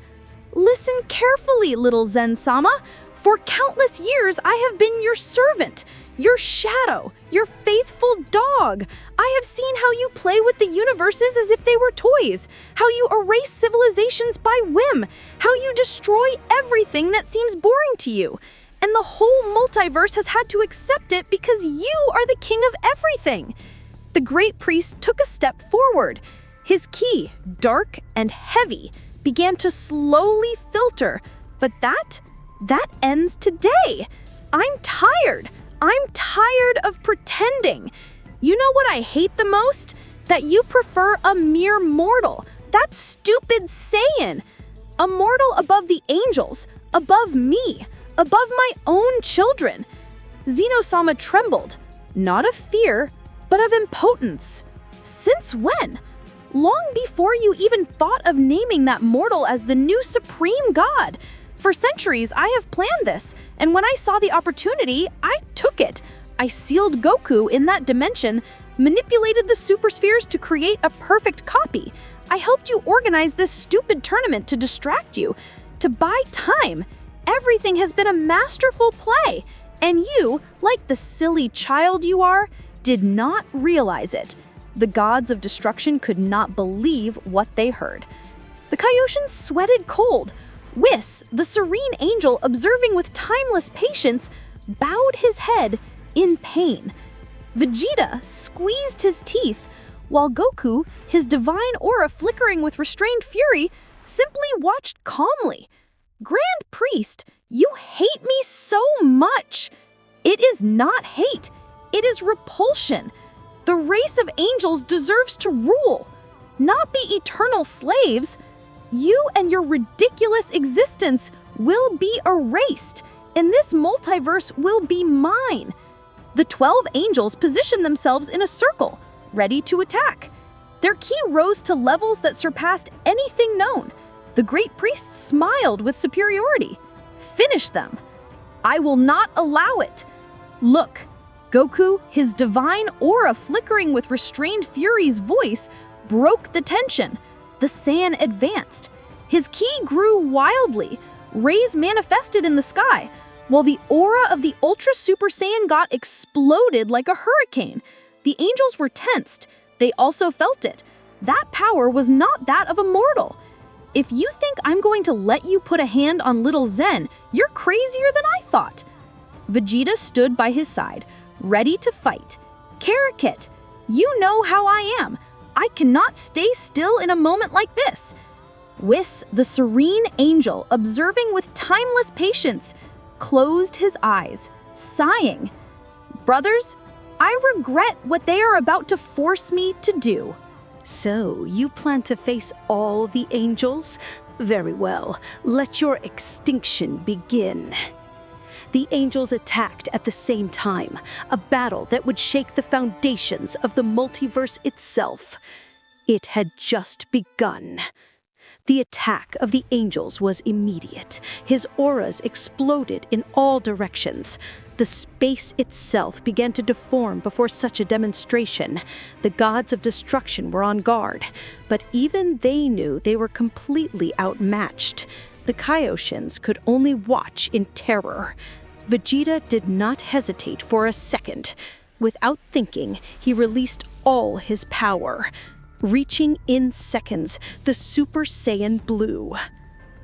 "Listen carefully, little Zen-sama. For countless years, I have been your servant.
Your shadow, your faithful dog. I have seen how you play with the universes as if they were toys, how you erase civilizations by whim, how you destroy everything that seems boring to you. And the whole multiverse has had to accept it because you are the king of everything. The great priest took a step forward. His ki, dark and heavy, began to slowly filter. But that ends today. I'm tired. I'm tired of pretending. You know what I hate the most? That you prefer a mere mortal. That stupid Saiyan. A mortal above the angels, above me, above my own children. Xeno-sama trembled, not of fear, but of impotence. Since when? Long before you even thought of naming that mortal as the new supreme god. For centuries, I have planned this, and when I saw the opportunity, I took it. I sealed Goku in that dimension, manipulated the super spheres to create a perfect copy. I helped you organize this stupid tournament to distract you, to buy time. Everything has been a masterful play, and you, like the silly child you are, did not realize it. The gods of destruction could not believe what they heard. The Kaioshin sweated cold. Whis, the serene angel observing with timeless patience, bowed his head in pain. Vegeta squeezed his teeth, while Goku, his divine aura flickering with restrained fury, simply watched calmly. Grand Priest, you hate me so much. It is not hate, it is repulsion. The race of angels deserves to rule, not be eternal slaves. You and your ridiculous existence will be erased, and this multiverse will be mine. The 12 angels positioned themselves in a circle, ready to attack. Their ki rose to levels that surpassed anything known. The great priest smiled with superiority. Finish them. I will not allow it. Look, Goku, his divine aura flickering with restrained fury's voice, broke the tension. The Saiyan advanced. His ki grew wildly. Rays manifested in the sky, while the aura of the Ultra Super Saiyan God exploded like a hurricane. The angels were tensed. They also felt it. That power was not that of a mortal. If you think I'm going to let you put a hand on little Zen, you're crazier than I thought. Vegeta stood by his side, ready to fight. Karakit, you know how I am. I cannot stay still in a moment like this. Whis, the serene angel, observing with timeless patience, closed his eyes, sighing. Brothers, I regret what they are about to force me to do.
So, you plan to face all the angels? Very well, let your extinction begin. The angels attacked at the same time, a battle that would shake the foundations of the multiverse itself. It had just begun. The attack of the angels was immediate. His auras exploded in all directions. The space itself began to deform before such a demonstration. The gods of destruction were on guard, but even they knew they were completely outmatched. The Kaioshins could only watch in terror. Vegeta did not hesitate for a second. Without thinking, he released all his power. Reaching in seconds, the Super Saiyan Blue.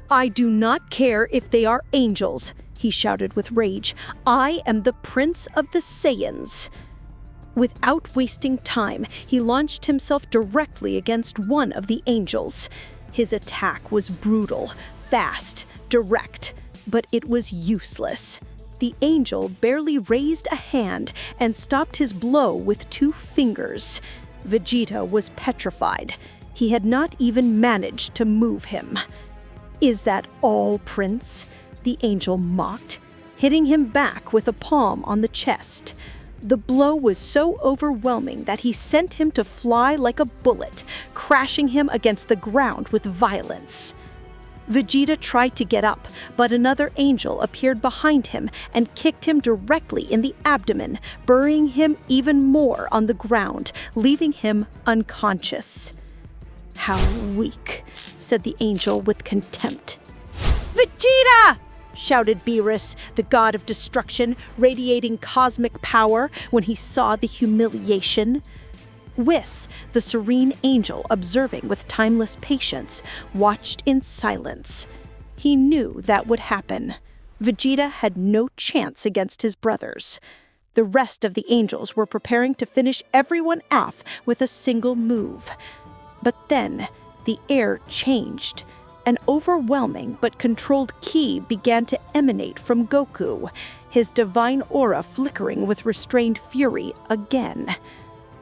I do not care if they are angels, he shouted with rage. I am the Prince of the Saiyans. Without wasting time, he launched himself directly against one of the angels. His attack was brutal, fast, direct, but it was useless. The angel barely raised a hand and stopped his blow with 2 fingers. Vegeta was petrified. He had not even managed to move him. Is that all, Prince? The angel mocked, hitting him back with a palm on the chest. The blow was so overwhelming that he sent him to fly like a bullet, crashing him against the ground with violence. Vegeta tried to get up, but another angel appeared behind him and kicked him directly in the abdomen, burying him even more on the ground, leaving him unconscious. How weak, said the angel with contempt.
Vegeta!
shouted Beerus, the god of destruction, radiating cosmic power when he saw the humiliation. Whis, the serene angel observing with timeless patience, watched in silence. He knew that would happen. Vegeta had no chance against his brothers. The rest of the angels were preparing to finish everyone off with a single move. But then, the air changed. An overwhelming but controlled ki began to emanate from Goku, his divine aura flickering with restrained fury again.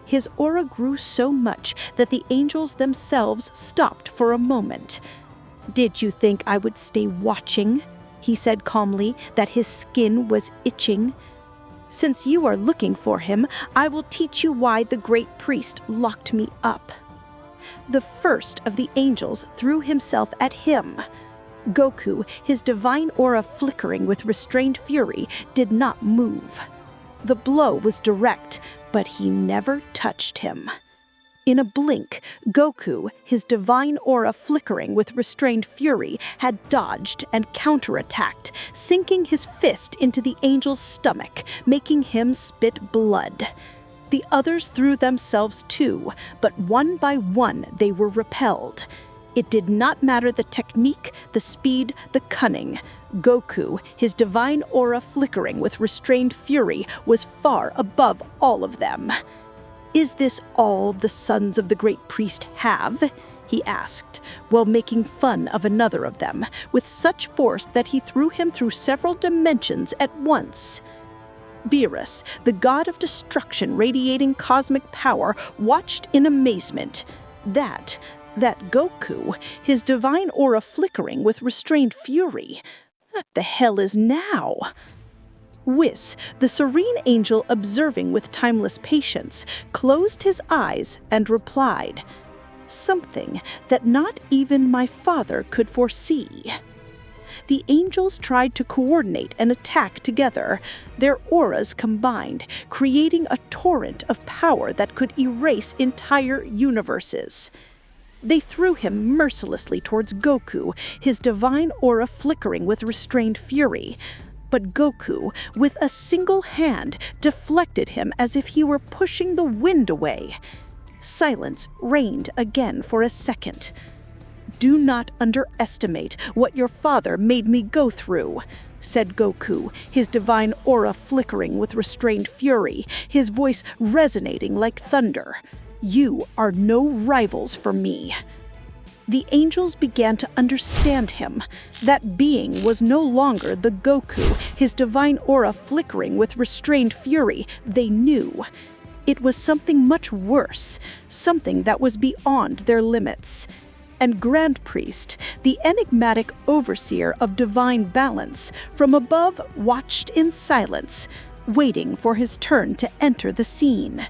His aura grew so much that the angels themselves stopped for a moment. "Did you think I would stay watching?" he said calmly, that his skin was itching. "Since you are looking for him, I will teach you why the great priest locked me up." The first of the angels threw himself at him. Goku, his divine aura flickering with restrained fury, did not move. The blow was direct, but he never touched him. In a blink, Goku, his divine aura flickering with restrained fury, had dodged and counterattacked, sinking his fist into the angel's stomach, making him spit blood. The others threw themselves too, but one by one they were repelled. It did not matter the technique, the speed, the cunning. Goku, his divine aura flickering with restrained fury, was far above all of them. "Is this all the sons of the great priest have?" he asked, while making fun of another of them, with such force that he threw him through several dimensions at once. Beerus, the god of destruction radiating cosmic power, watched in amazement. That Goku, his divine aura flickering with restrained fury. What the hell is now? Whis, the serene angel observing with timeless patience, closed his eyes and replied, "Something that not even my father could foresee." The angels tried to coordinate and attack together, their auras combined, creating a torrent of power that could erase entire universes. They threw him mercilessly towards Goku, his divine aura flickering with restrained fury. But Goku, with a single hand, deflected him as if he were pushing the wind away. Silence reigned again for a second. "Do not underestimate what your father made me go through," said Goku, his divine aura flickering with restrained fury, his voice resonating like thunder. "You are no rivals for me." The angels began to understand him. That being was no longer the Goku, his divine aura flickering with restrained fury they knew. It was something much worse, something that was beyond their limits. And Grand Priest, the enigmatic overseer of divine balance, from above watched in silence, waiting for his turn to enter the scene.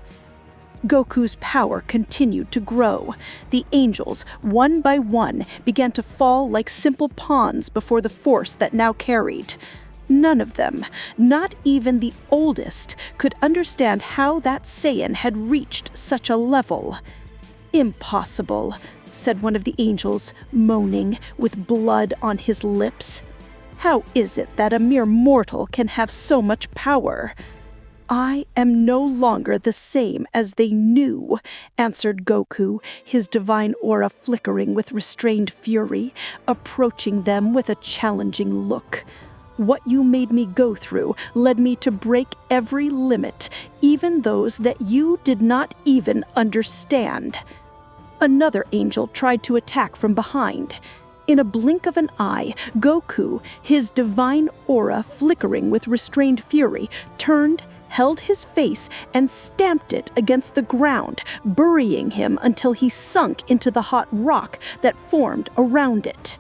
Goku's power continued to grow. The angels, one by one, began to fall like simple pawns before the force that now carried. None of them, not even the oldest, could understand how that Saiyan had reached such a level. "Impossible," said one of the angels, moaning, with blood on his lips. "How is it that a mere mortal can have so much power?" "I am no longer the same as they knew," answered Goku, his divine aura flickering with restrained fury, approaching them with a challenging look. "What you made me go through led me to break every limit, even those that you did not even understand." Another angel tried to attack from behind. In a blink of an eye, Goku, his divine aura flickering with restrained fury, turned, held his face, and stamped it against the ground, burying him until he sunk into the hot rock that formed around it.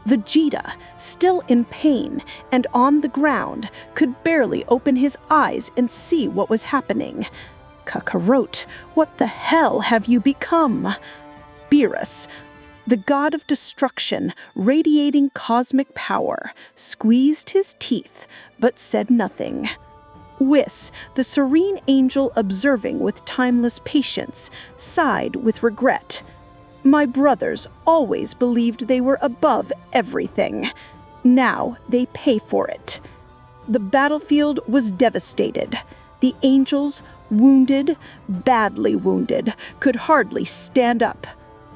Vegeta, still in pain and on the ground, could barely open his eyes and see what was happening. "Kakarot, what the hell have you become?" Beerus, the god of destruction, radiating cosmic power, squeezed his teeth, but said nothing. Whis, the serene angel observing with timeless patience, sighed with regret. "My brothers always believed they were above everything.
Now they pay for it. The battlefield was devastated. The angels, wounded, badly wounded, could hardly stand up.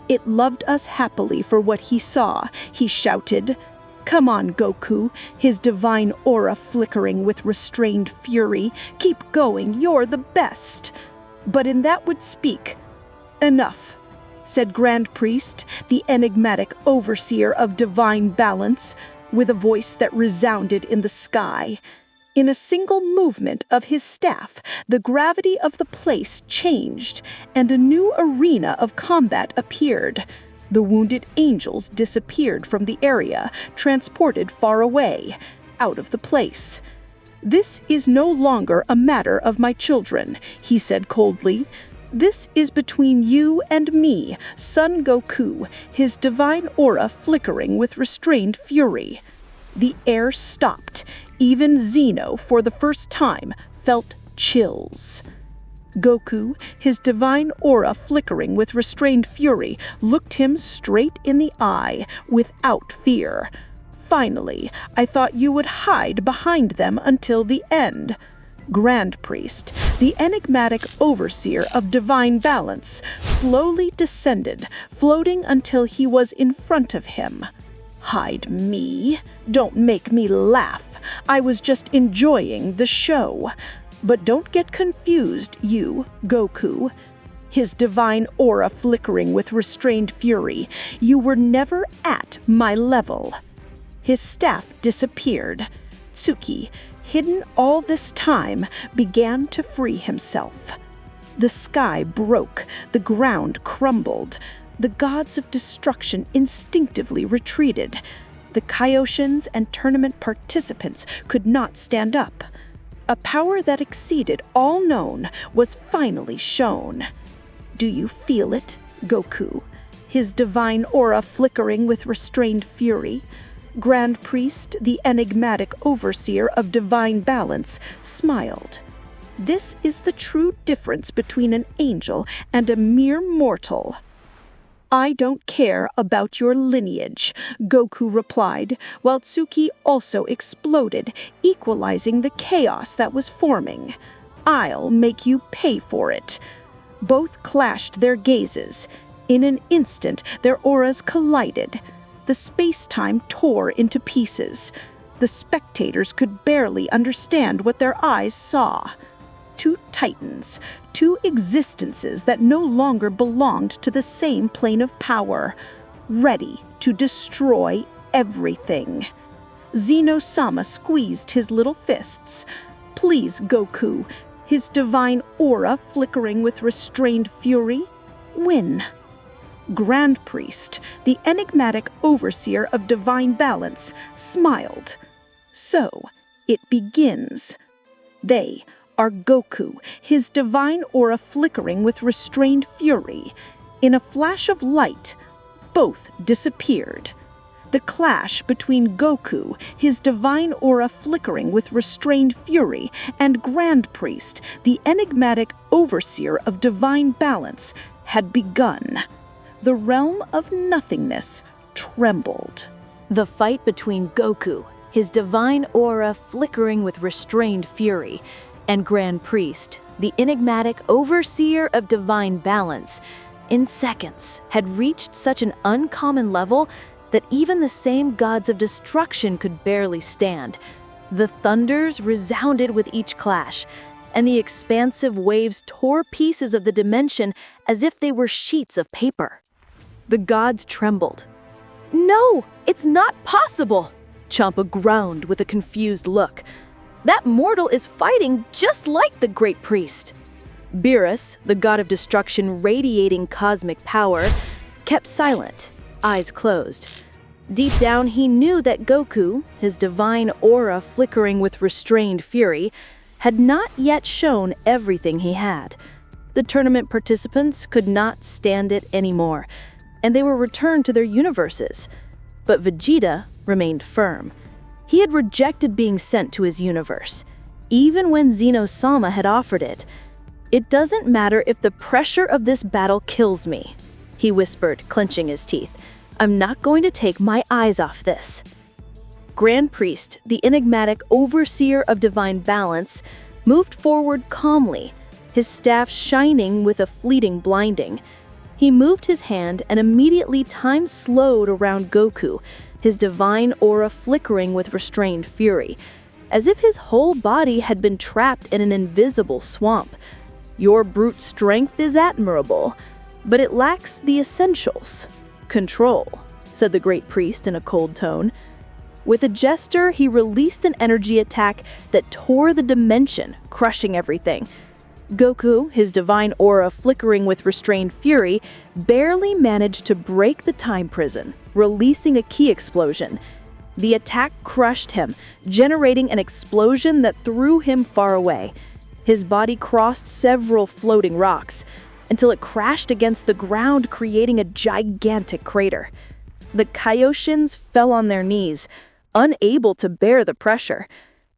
It loved us happily for what he saw. He shouted, "Come on, Goku," his divine aura flickering with restrained fury. "Keep going, you're the best." But in that would speak, "Enough," said Grand Priest, the enigmatic overseer of divine balance, with a voice that resounded in the sky. In a single movement of his staff, the gravity of the place changed, and a new arena of combat appeared. The wounded angels disappeared from the area, transported far away, out of the place. "This is no longer a matter of my children," he said coldly. "This is between you and me, Son Goku," his divine aura flickering with restrained fury. The air stopped. Even Zeno, for the first time, felt chills. Goku, his divine aura flickering with restrained fury, looked him straight in the eye, without fear. "Finally, I thought you would hide behind them until the end." Grand Priest, the enigmatic overseer of divine balance, slowly descended, floating until he was in front of him. "Hide me? Don't make me laugh. I was just enjoying the show. But don't get confused, you, Goku." His divine aura flickering with restrained fury. "You were never at my level." His staff disappeared. Tsuki, hidden all this time, began to free himself. The sky broke, the ground crumbled. The gods of destruction instinctively retreated. The Kaioshins and tournament participants could not stand up. A power that exceeded all known was finally shown. "Do you feel it, Goku?" His divine aura flickering with restrained fury. Grand Priest, the enigmatic overseer of divine balance, smiled. "This is the true difference between an angel and a mere mortal." "I don't care about your lineage," Goku replied, while Tsuki also exploded, equalizing the chaos that was forming. "I'll make you pay for it." Both clashed their gazes. In an instant, their auras collided. The space-time tore into pieces. The spectators could barely understand what their eyes saw. Two titans, two existences that no longer belonged to the same plane of power, ready to destroy everything. Zeno-sama squeezed his little fists. "Please, Goku," his divine aura flickering with restrained fury, "win." Grand Priest, the enigmatic overseer of divine balance, smiled. "So, it begins." They are Goku, his divine aura flickering with restrained fury. In a flash of light, both disappeared. The clash between Goku, his divine aura flickering with restrained fury, and Grand Priest, the enigmatic overseer of divine balance, had begun. The realm of nothingness trembled.
The fight between Goku, his divine aura flickering with restrained fury, and Grand Priest, the enigmatic overseer of divine balance, in seconds had reached such an uncommon level that even the same gods of destruction could barely stand. The thunders resounded with each clash, and the expansive waves tore pieces of the dimension as if they were sheets of paper. The gods trembled. "No, it's not possible!" Champa groaned with a confused look. "That mortal is fighting just like the Great Priest." Beerus, the god of destruction radiating cosmic power, kept silent, eyes closed. Deep down, he knew that Goku, his divine aura flickering with restrained fury, had not yet shown everything he had. The tournament participants could not stand it anymore, and they were returned to their universes. But Vegeta remained firm. He had rejected being sent to his universe, even when Zeno-sama had offered it. "It doesn't matter if the pressure of this battle kills me," he whispered, clenching his teeth. "I'm not going to take my eyes off this." Grand Priest, the enigmatic overseer of divine balance, moved forward calmly, his staff shining with a fleeting blinding. He moved his hand and immediately time slowed around Goku, his divine aura flickering with restrained fury, as if his whole body had been trapped in an invisible swamp. Your brute strength is admirable, but it lacks the essentials. Control, said the Great Priest in a cold tone. With a gesture, he released an energy attack that tore the dimension, crushing everything. Goku, his divine aura flickering with restrained fury, barely managed to break the time prison, releasing a key explosion. The attack crushed him, generating an explosion that threw him far away. His body crossed several floating rocks, until it crashed against the ground, creating a gigantic crater. The Kaioshins fell on their knees, unable to bear the pressure.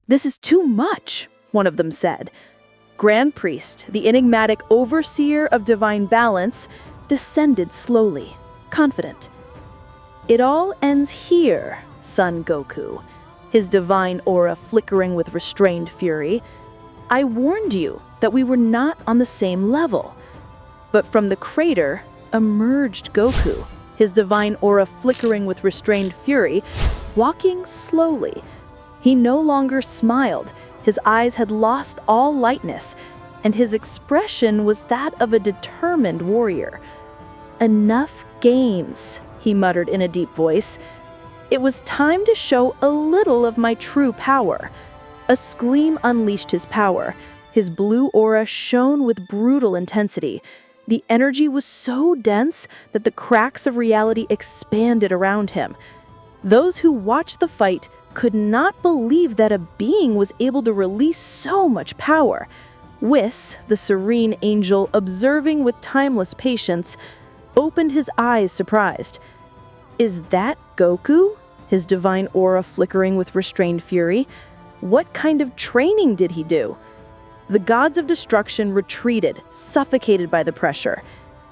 "This is too much," one of them said. Grand Priest, the enigmatic overseer of divine balance, descended slowly, confident. "It all ends here, Son Goku," his divine aura flickering with restrained fury. "I warned you that we were not on the same level." But from the crater emerged Goku, his divine aura flickering with restrained fury, walking slowly. He no longer smiled, his eyes had lost all lightness, and his expression was that of a determined warrior. "Enough games," he muttered in a deep voice. "It was time to show a little of my true power." A scream unleashed his power. His blue aura shone with brutal intensity. The energy was so dense that the cracks of reality expanded around him. Those who watched the fight could not believe that a being was able to release so much power. Whis, the serene angel observing with timeless patience, opened his eyes surprised. "Is that Goku?" His divine aura flickering with restrained fury. "What kind of training did he do?" The gods of destruction retreated, suffocated by the pressure.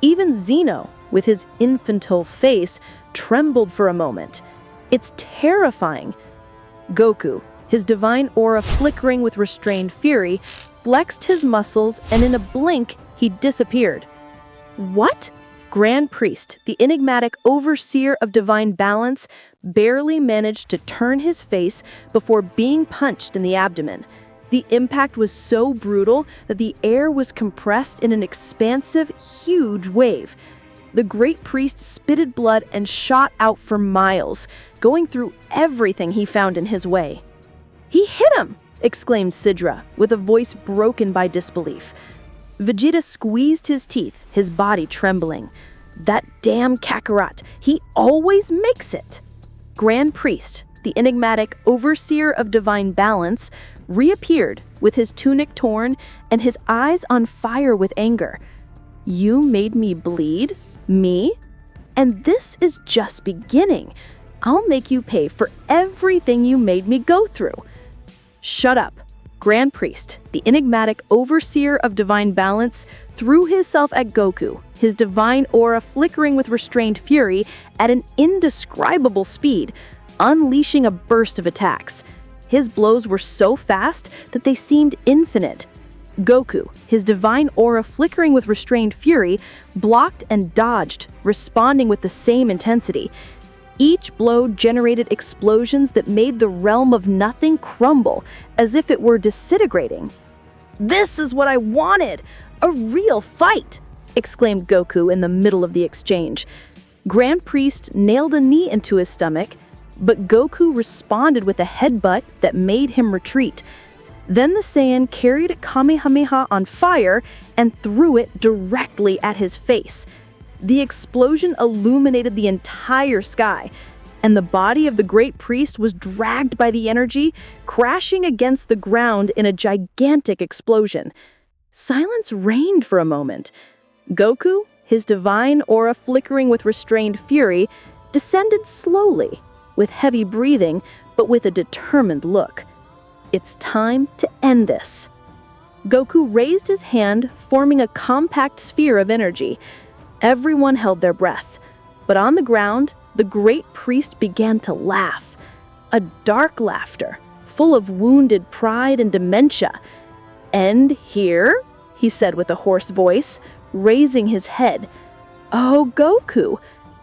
Even Zeno, with his infantile face, trembled for a moment. "It's terrifying." Goku, his divine aura flickering with restrained fury, flexed his muscles, and in a blink, he disappeared. "What?" Grand Priest, the enigmatic overseer of divine balance, barely managed to turn his face before being punched in the abdomen. The impact was so brutal that the air was compressed in an expansive, huge wave. The Great Priest spitted blood and shot out for miles, going through everything he found in his way. "He hit him!" exclaimed Sidra, with a voice broken by disbelief. Vegeta squeezed his teeth, his body trembling. "That damn Kakarot, he always makes it!" Grand Priest, the enigmatic overseer of divine balance, reappeared with his tunic torn and his eyes on fire with anger. "You made me bleed? Me? And this is just beginning. I'll make you pay for everything you made me go through." "Shut up." Grand Priest, the enigmatic overseer of divine balance, threw himself at Goku, his divine aura flickering with restrained fury at an indescribable speed, unleashing a burst of attacks. His blows were so fast that they seemed infinite. Goku, his divine aura flickering with restrained fury, blocked and dodged, responding with the same intensity. Each blow generated explosions that made the realm of nothing crumble, as if it were disintegrating. "This is what I wanted! A real fight!" exclaimed Goku in the middle of the exchange. Grand Priest nailed a knee into his stomach, but Goku responded with a headbutt that made him retreat. Then the Saiyan carried a Kamehameha on fire and threw it directly at his face. The explosion illuminated the entire sky, and the body of the Great Priest was dragged by the energy, crashing against the ground in a gigantic explosion. Silence reigned for a moment. Goku, his divine aura flickering with restrained fury, descended slowly, with heavy breathing, but with a determined look. "It's time to end this." Goku raised his hand, forming a compact sphere of energy. Everyone held their breath, but on the ground, the Great Priest began to laugh. a dark laughter, full of wounded pride and dementia. "End here?" he said with a hoarse voice, raising his head. "Oh, Goku,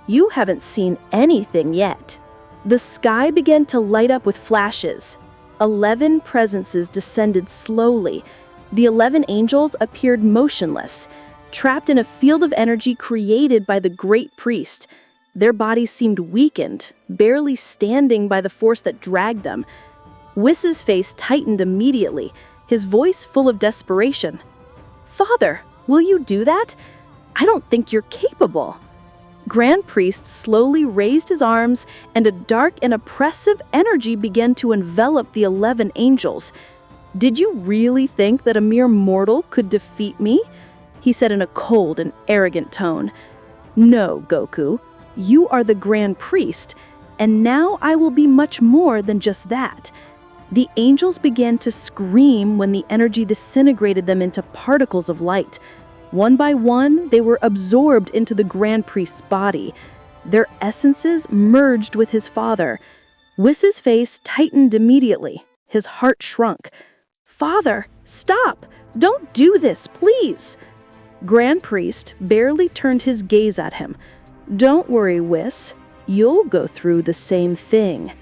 you haven't seen anything yet." The sky began to light up with flashes. 11 presences descended slowly. The 11 angels appeared motionless, trapped in a field of energy created by the great priest. Their bodies seemed weakened, barely standing by the force that dragged them. Whis's face tightened immediately, his voice full of desperation. "Father, will you do that? I don't think you're capable." Grand Priest slowly raised his arms, and a dark and oppressive energy began to envelop the 11 angels. "Did you really think that a mere mortal could defeat me?" he said in a cold and arrogant tone. "No, Goku, you are the Grand Priest, and now I will be much more than just that." The angels began to scream when the energy disintegrated them into particles of light. One by one, they were absorbed into the Grand Priest's body. Their essences merged with his father. Whis's face tightened immediately. His heart shrunk. "Father, stop! Don't do this, please!" Grand Priest barely turned his gaze at him. "Don't worry, Whis. You'll go through the same thing."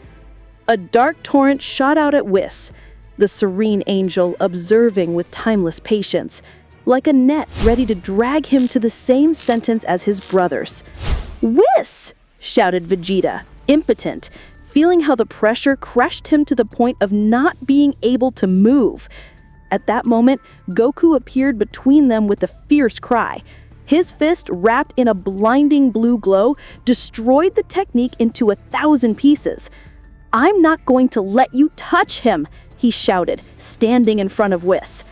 A dark torrent shot out at Whis, the serene angel observing with timeless patience, like a net ready to drag him to the same sentence as his brothers. "Whis!" shouted Vegeta, impotent, feeling how the pressure crushed him to the point of not being able to move. At that moment, Goku appeared between them with a fierce cry. His fist, wrapped in a blinding blue glow, destroyed the technique into 1,000 pieces. "I'm not going to let you touch him!" he shouted, standing in front of Whis.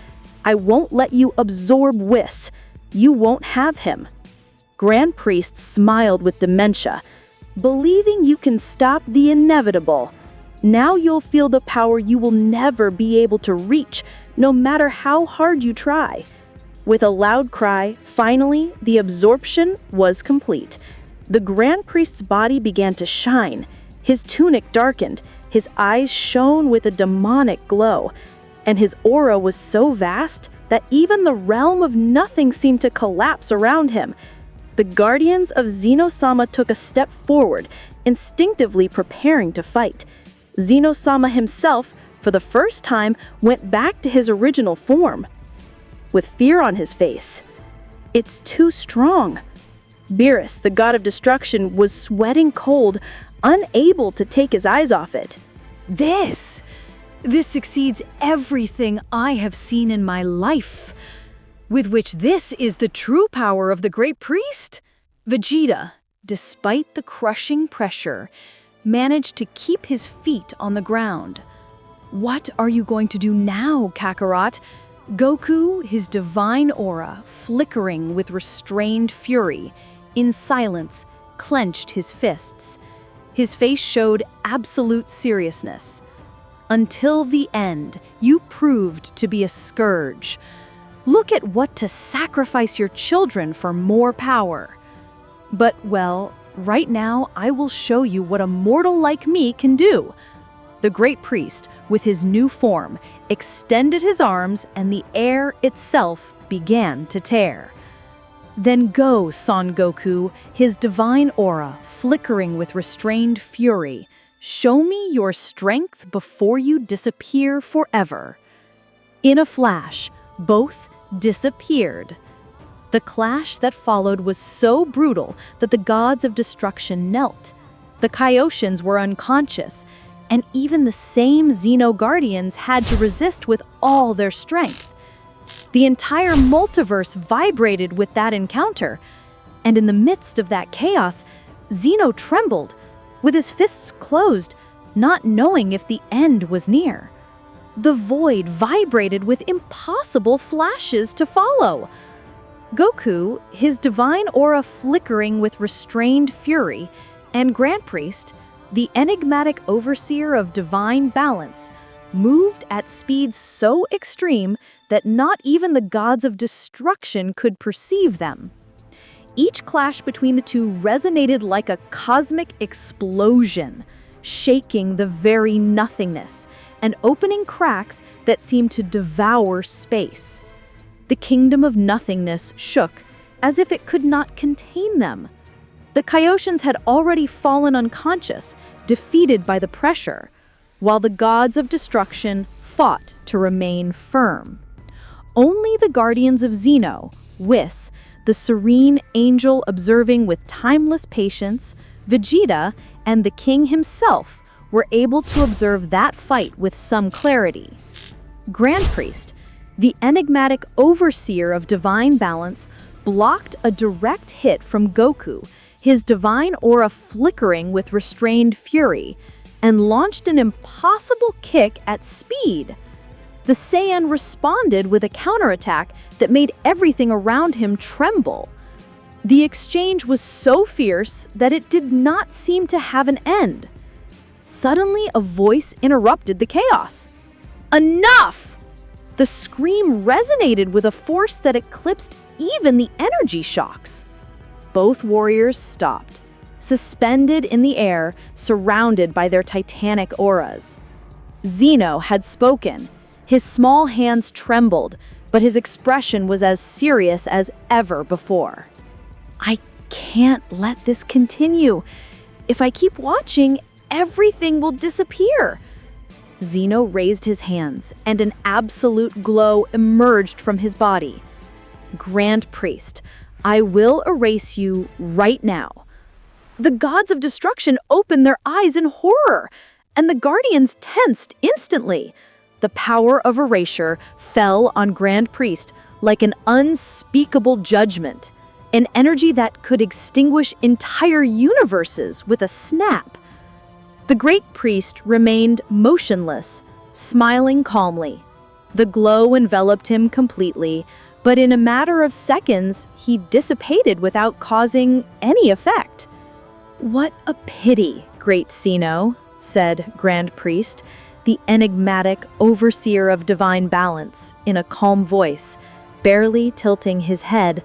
"I won't let you absorb Whis. You won't have him." Grand Priest smiled with dementia, believing you can stop the inevitable. Now you'll feel the power you will never be able to reach, no matter how hard you try. With a loud cry, finally, the absorption was complete. The Grand Priest's body began to shine. His tunic darkened, his eyes shone with a demonic glow, and his aura was so vast that even the realm of nothing seemed to collapse around him. The guardians of Zeno-sama took a step forward, instinctively preparing to fight. Zeno-sama himself, for the first time, went back to his original form, with fear on his face. "It's too strong." Beerus, the god of destruction, was sweating cold, unable to take his eyes off it.
This exceeds everything I have seen in my life. With which this is the true power of the Great Priest? Vegeta, despite the crushing pressure, managed to keep his feet on the ground. "What are you going to do now, Kakarot?" Goku, his divine aura flickering with restrained fury, in silence, clenched his fists. His face showed absolute seriousness. "Until the end, you proved to be a scourge. Look at what to sacrifice your children for more power. But, well, right now I will show you what a mortal like me can do." The Great Priest, with his new form, extended his arms and the air itself began to tear. "Then go, Son Goku," his divine aura flickering with restrained fury. "Show me your strength before you disappear forever." In a flash, both disappeared. The clash that followed was so brutal that the gods of destruction knelt. The Kaioshians were unconscious, and even the same Xeno Guardians had to resist with all their strength. The entire multiverse vibrated with that encounter, and in the midst of that chaos, Xeno trembled, with his fists closed, not knowing if the end was near. The void vibrated with impossible flashes to follow. Goku, his divine aura flickering with restrained fury, and Grand Priest, the enigmatic overseer of divine balance, moved at speeds so extreme that not even the gods of destruction could perceive them. Each clash between the two resonated like a cosmic explosion.
shaking the very nothingness and opening cracks that seemed to devour space. The kingdom of nothingness shook as if it could not contain them. The Kaioshians had already fallen unconscious, defeated by the pressure, while the gods of destruction fought to remain firm. Only the guardians of Xeno, Whis, the serene angel observing with timeless patience, Vegeta, and the king himself were able to observe that fight with some clarity. Grand Priest, the enigmatic overseer of divine balance, blocked a direct hit from Goku, his divine aura flickering with restrained fury, and launched an impossible kick at speed. The Saiyan responded with a counterattack that made everything around him tremble. The exchange was so fierce that it did not seem to have an end. Suddenly, a voice interrupted the chaos. Enough! The scream resonated with a force that eclipsed even the energy shocks. Both warriors stopped, suspended in the air, surrounded by their titanic auras. Xeno had spoken. His small hands trembled, but his expression was as serious as ever before. I can't let this continue. If I keep watching, everything will disappear. Xeno raised his hands, and an absolute glow emerged from his body. Grand Priest, I will erase you right now. The gods of destruction opened their eyes in horror, and the guardians tensed instantly. The power of erasure fell on Grand Priest like an unspeakable judgment, an energy that could extinguish entire universes with a snap. The great priest remained motionless, smiling calmly. The glow enveloped him completely, but in a matter of seconds, he dissipated without causing any effect. What a pity, great Xeno, said Grand Priest, the enigmatic overseer of divine balance, in a calm voice, barely tilting his head.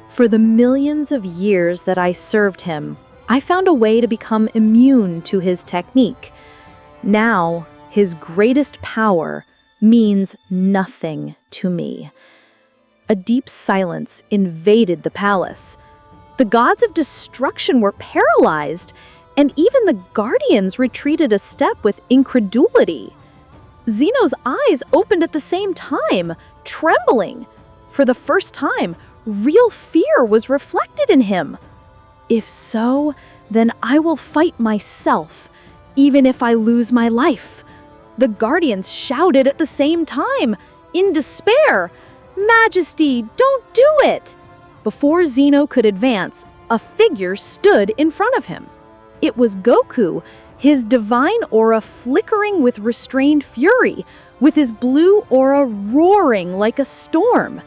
For the millions of years that I served him, I found a way to become immune to his technique. Now, his greatest power means nothing to me. A deep silence invaded the palace. The gods of destruction were paralyzed, and even the guardians retreated a step with incredulity. Xeno's eyes opened at the same time, trembling. For the first time, real fear was reflected in him. If so, then I will fight myself, even if I lose my life. The guardians shouted at the same time, in despair, Majesty, don't do it! Before Xeno could advance, a figure stood in front of him. It was Goku, his divine aura flickering with restrained fury, with his blue aura roaring like a storm.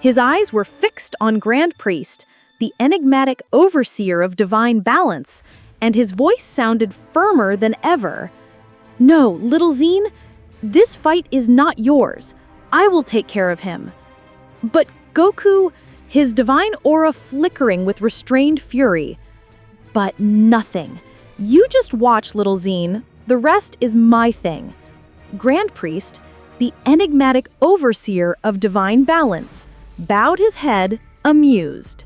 His eyes were fixed on Grand Priest, the enigmatic overseer of divine balance, and his voice sounded firmer than ever. No, little Xene, this fight is not yours. I will take care of him. But Goku, his divine aura flickering with restrained fury. But nothing. You just watch, little Xene. The rest is my thing. Grand Priest, the enigmatic overseer of divine balance, bowed his head, amused.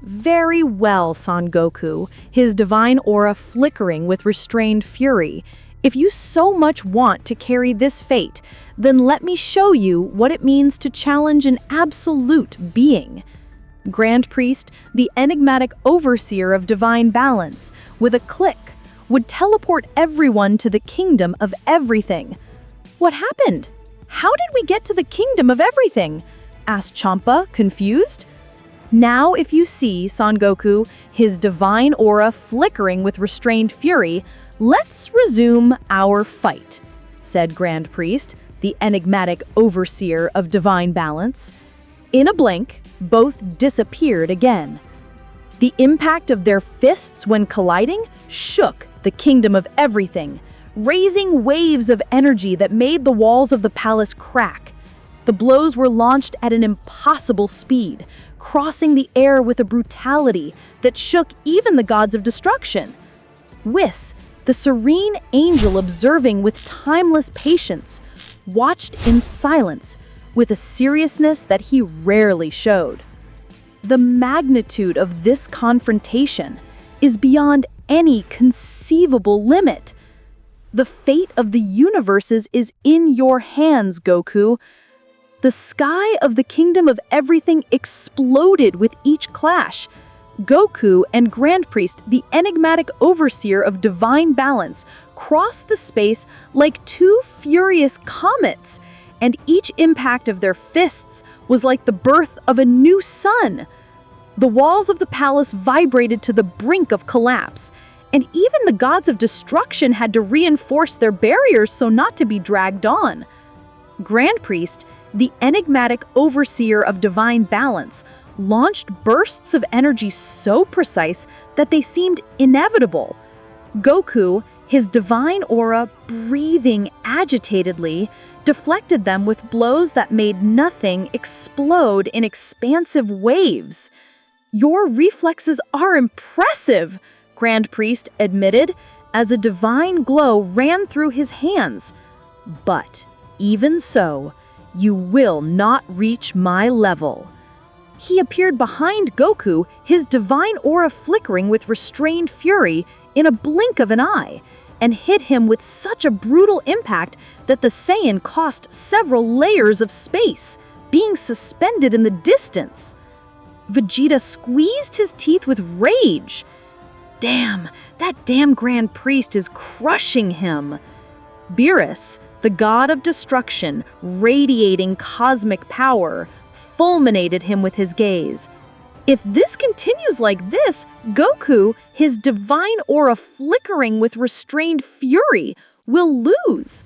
Very well, Son Goku, his divine aura flickering with restrained fury. If you so much want to carry this fate, then let me show you what it means to challenge an absolute being. Grand Priest, the enigmatic overseer of divine balance, with a click, would teleport everyone to the kingdom of everything. What happened? How did we get to the kingdom of everything? Asked Champa, confused. Now if you see Son Goku, his divine aura flickering with restrained fury, let's resume our fight, said Grand Priest, the enigmatic overseer of divine balance. In a blink, both disappeared again. The impact of their fists when colliding shook the kingdom of everything, raising waves of energy that made the walls of the palace crack. The blows were launched at an impossible speed, crossing the air with a brutality that shook even the gods of destruction. Whis, The serene angel, observing with timeless patience, watched in silence with a seriousness that he rarely showed. The magnitude of this confrontation is beyond any conceivable limit. The fate of the universes is in your hands, Goku. The sky of the kingdom of everything exploded with each clash. Goku and Grand Priest, the enigmatic overseer of divine balance, crossed the space like two furious comets, and each impact of their fists was like the birth of a new sun. The walls of the palace vibrated to the brink of collapse, and even the gods of destruction had to reinforce their barriers so not to be dragged on. Grand Priest, the enigmatic overseer of divine balance, launched bursts of energy so precise that they seemed inevitable. Goku, his divine aura breathing agitatedly, deflected them with blows that made nothing explode in expansive waves. "Your reflexes are impressive," Grand Priest admitted as a divine glow ran through his hands. "But even so, you will not reach my level." He appeared behind Goku, his divine aura flickering with restrained fury in a blink of an eye, and hit him with such a brutal impact that the Saiyan cost several layers of space, being suspended in the distance. Vegeta squeezed his teeth with rage. That damn Grand Priest is crushing him. Beerus, the god of destruction, radiating cosmic power, fulminated him with his gaze. If this continues like this, Goku, his divine aura flickering with restrained fury, will lose.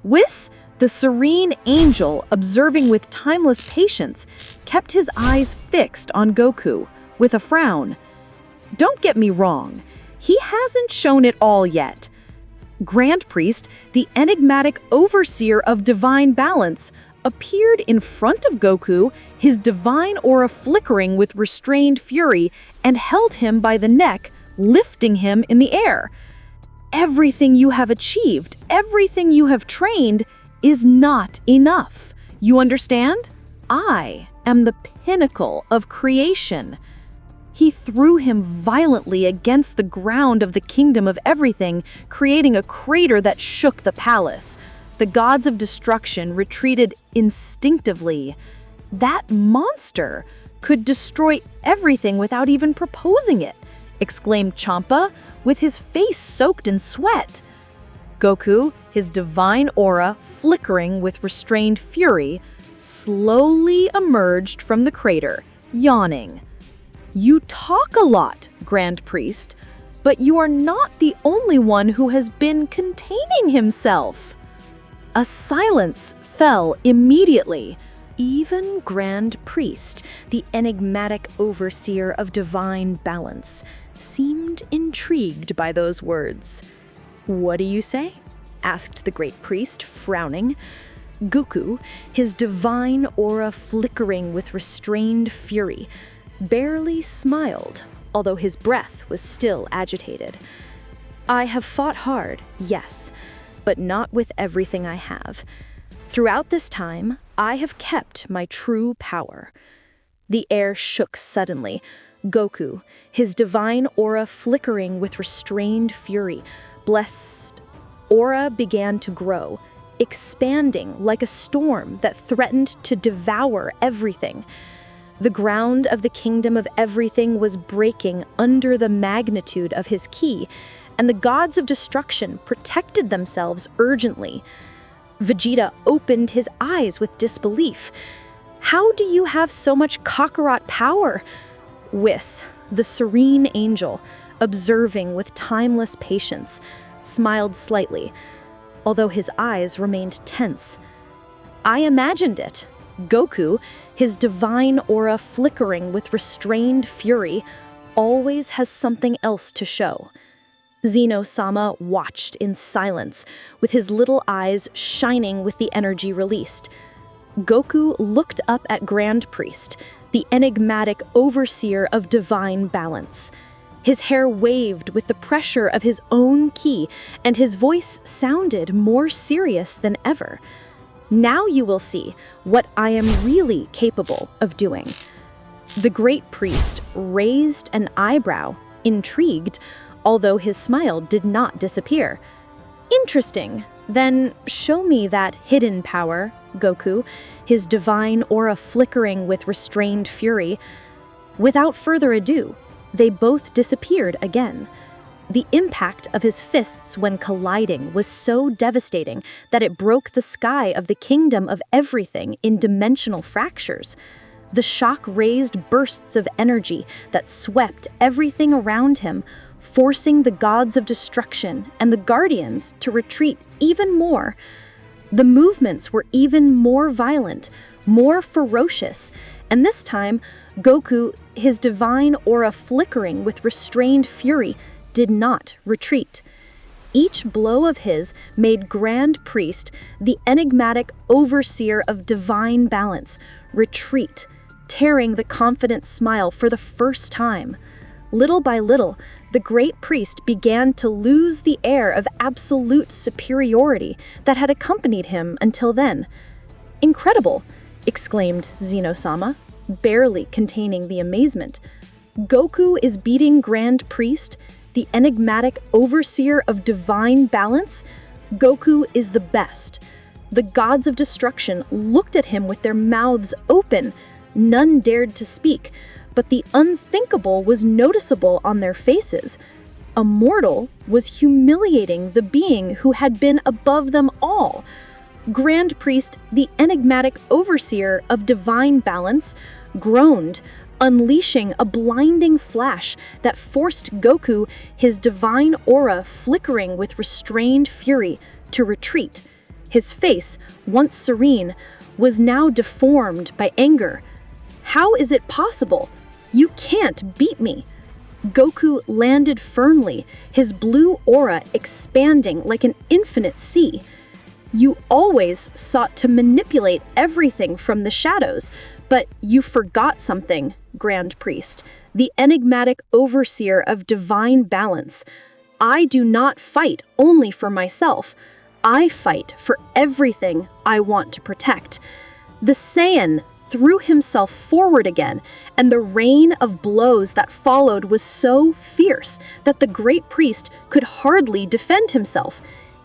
Whis, the serene angel, observing with timeless patience, kept his eyes fixed on Goku, with a frown. Don't get me wrong, he hasn't shown it all yet. Grand Priest, the enigmatic overseer of divine balance, appeared in front of Goku, his divine aura flickering with restrained fury, and held him by the neck, lifting him in the air. Everything you have achieved, everything you have trained, is not enough. You understand? I am the pinnacle of creation. He threw him violently against the ground of the kingdom of everything, creating a crater that shook the palace. The gods of destruction retreated instinctively. That monster could destroy everything without even proposing it, exclaimed Champa, with his face soaked in sweat. Goku, his divine aura flickering with restrained fury, slowly emerged from the crater, yawning. You talk a lot, Grand Priest, but you are not the only one who has been containing himself. A silence fell immediately.
Even Grand Priest, the enigmatic overseer of divine balance, seemed intrigued by those words. "What do you say?" asked the Great Priest, frowning. Goku, his divine aura flickering with restrained fury, barely smiled, although his breath was still agitated. "I have fought hard, yes, but not with everything I have. Throughout this time, I have kept my true power." The air shook suddenly. Goku, his divine aura flickering with restrained fury, blessed aura began to grow, expanding like a storm that threatened to devour everything. The ground of the kingdom of everything was breaking under the magnitude of his ki, and the gods of destruction protected themselves urgently. Vegeta opened his eyes with disbelief. "How do you have so much Kakarot power?" Whis, the serene angel, observing with timeless patience, smiled slightly, although his eyes remained tense. "I imagined it. Goku, his divine aura flickering with restrained fury, always has something else to show." Zeno-sama watched in silence, with his little eyes shining with the energy released. Goku looked up at Grand Priest, the enigmatic overseer of divine balance. His hair waved with the pressure of his own ki, and his voice sounded more serious than ever. Now you will see what I am really capable of doing. The great priest raised an eyebrow, intrigued, although his smile did not disappear. Interesting. Then show me that hidden power, Goku, his divine aura flickering with restrained fury. Without further ado, they both disappeared again. The impact of his fists when colliding was so devastating that it broke the sky of the kingdom of everything in dimensional fractures. The shock raised bursts of energy that swept everything around him, forcing the gods of destruction and the guardians to retreat even more. The movements were even more violent, more ferocious, and this time, Goku, his divine aura flickering with restrained fury, did not retreat. Each blow of his made Grand Priest, the enigmatic overseer of divine balance, retreat, tearing the confident smile for the first time. Little by little, the great priest began to lose the air of absolute superiority that had accompanied him until then. "Incredible!" exclaimed Zeno-sama, barely containing the amazement. "Goku is beating Grand Priest, the enigmatic overseer of divine balance? Goku is the best." The gods of destruction looked at him with their mouths open. None dared to speak, but the unthinkable was noticeable on their faces. A mortal was humiliating the being who had been above them all. Grand Priest, the enigmatic overseer of divine balance, groaned, unleashing a blinding flash that forced Goku, his divine aura flickering with restrained fury, to retreat. His face, once serene, was now deformed by anger. "How is it possible? You can't beat me!" Goku landed firmly, his blue aura expanding like an infinite sea. "You always sought to manipulate everything from the shadows, but you forgot something, Grand Priest, the enigmatic overseer of divine balance. I do not fight only for myself. I fight for everything I want to protect." The Saiyan threw himself forward again, and the rain of blows that followed was so fierce that the great priest could hardly defend himself.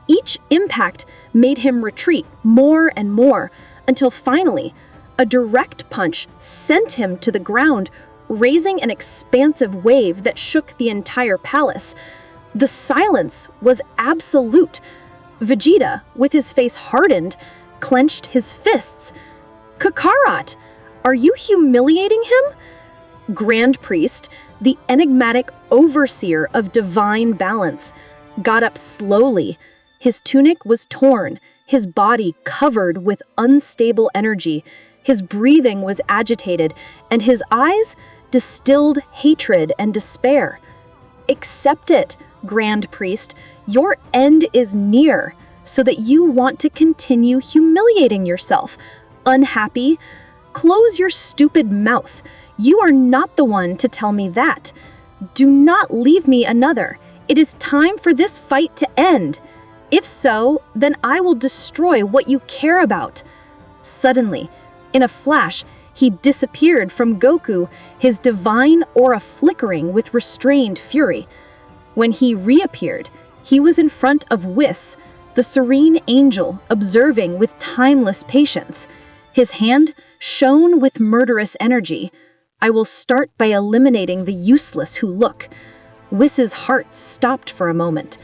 Each impact made him retreat more and more, until finally, a direct punch sent him to the ground, raising an expansive wave that shook the entire palace. The silence was absolute. Vegeta, with his face hardened, clenched his fists. "Kakarot, are you humiliating him?" Grand Priest, the enigmatic overseer of divine balance, got up slowly. His tunic was torn, his body covered with unstable energy. His breathing was agitated, and his eyes distilled hatred and despair. "Accept it, Grand Priest. Your end is near, so that you want to continue humiliating yourself. Unhappy? Close your stupid mouth. You are not the one to tell me that. Do not leave me another. It is time for this fight to end. If so, then I will destroy what you care about." Suddenly, in a flash, he disappeared from Goku, his divine aura flickering with restrained fury. When he reappeared, he was in front of Whis, the serene angel observing with timeless patience. His hand shone with murderous energy. "I will start by eliminating the useless who look." Whis's heart stopped for a moment,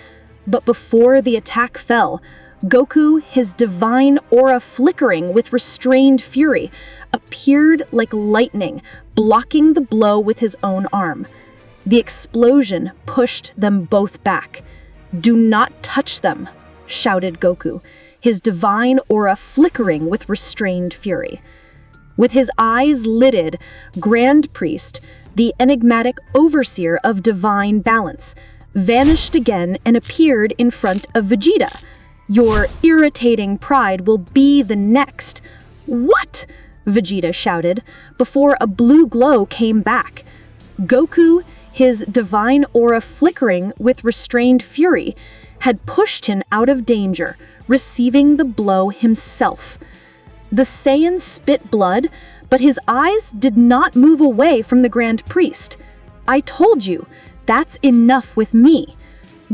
but before the attack fell, Goku, his divine aura flickering with restrained fury, appeared like lightning, blocking the blow with his own arm. The explosion pushed them both back. "Do not touch them," shouted Goku, his divine aura flickering with restrained fury. With his eyes lidded, Grand Priest, the enigmatic overseer of divine balance, vanished again and appeared in front of Vegeta. "Your irritating pride will be the next." "What?" Vegeta shouted, before a blue glow came back. Goku,
his divine aura flickering with restrained fury, had pushed him out of danger, receiving the blow himself. The Saiyan spit blood, but his eyes did not move away from the Grand Priest. I told you, that's enough with me.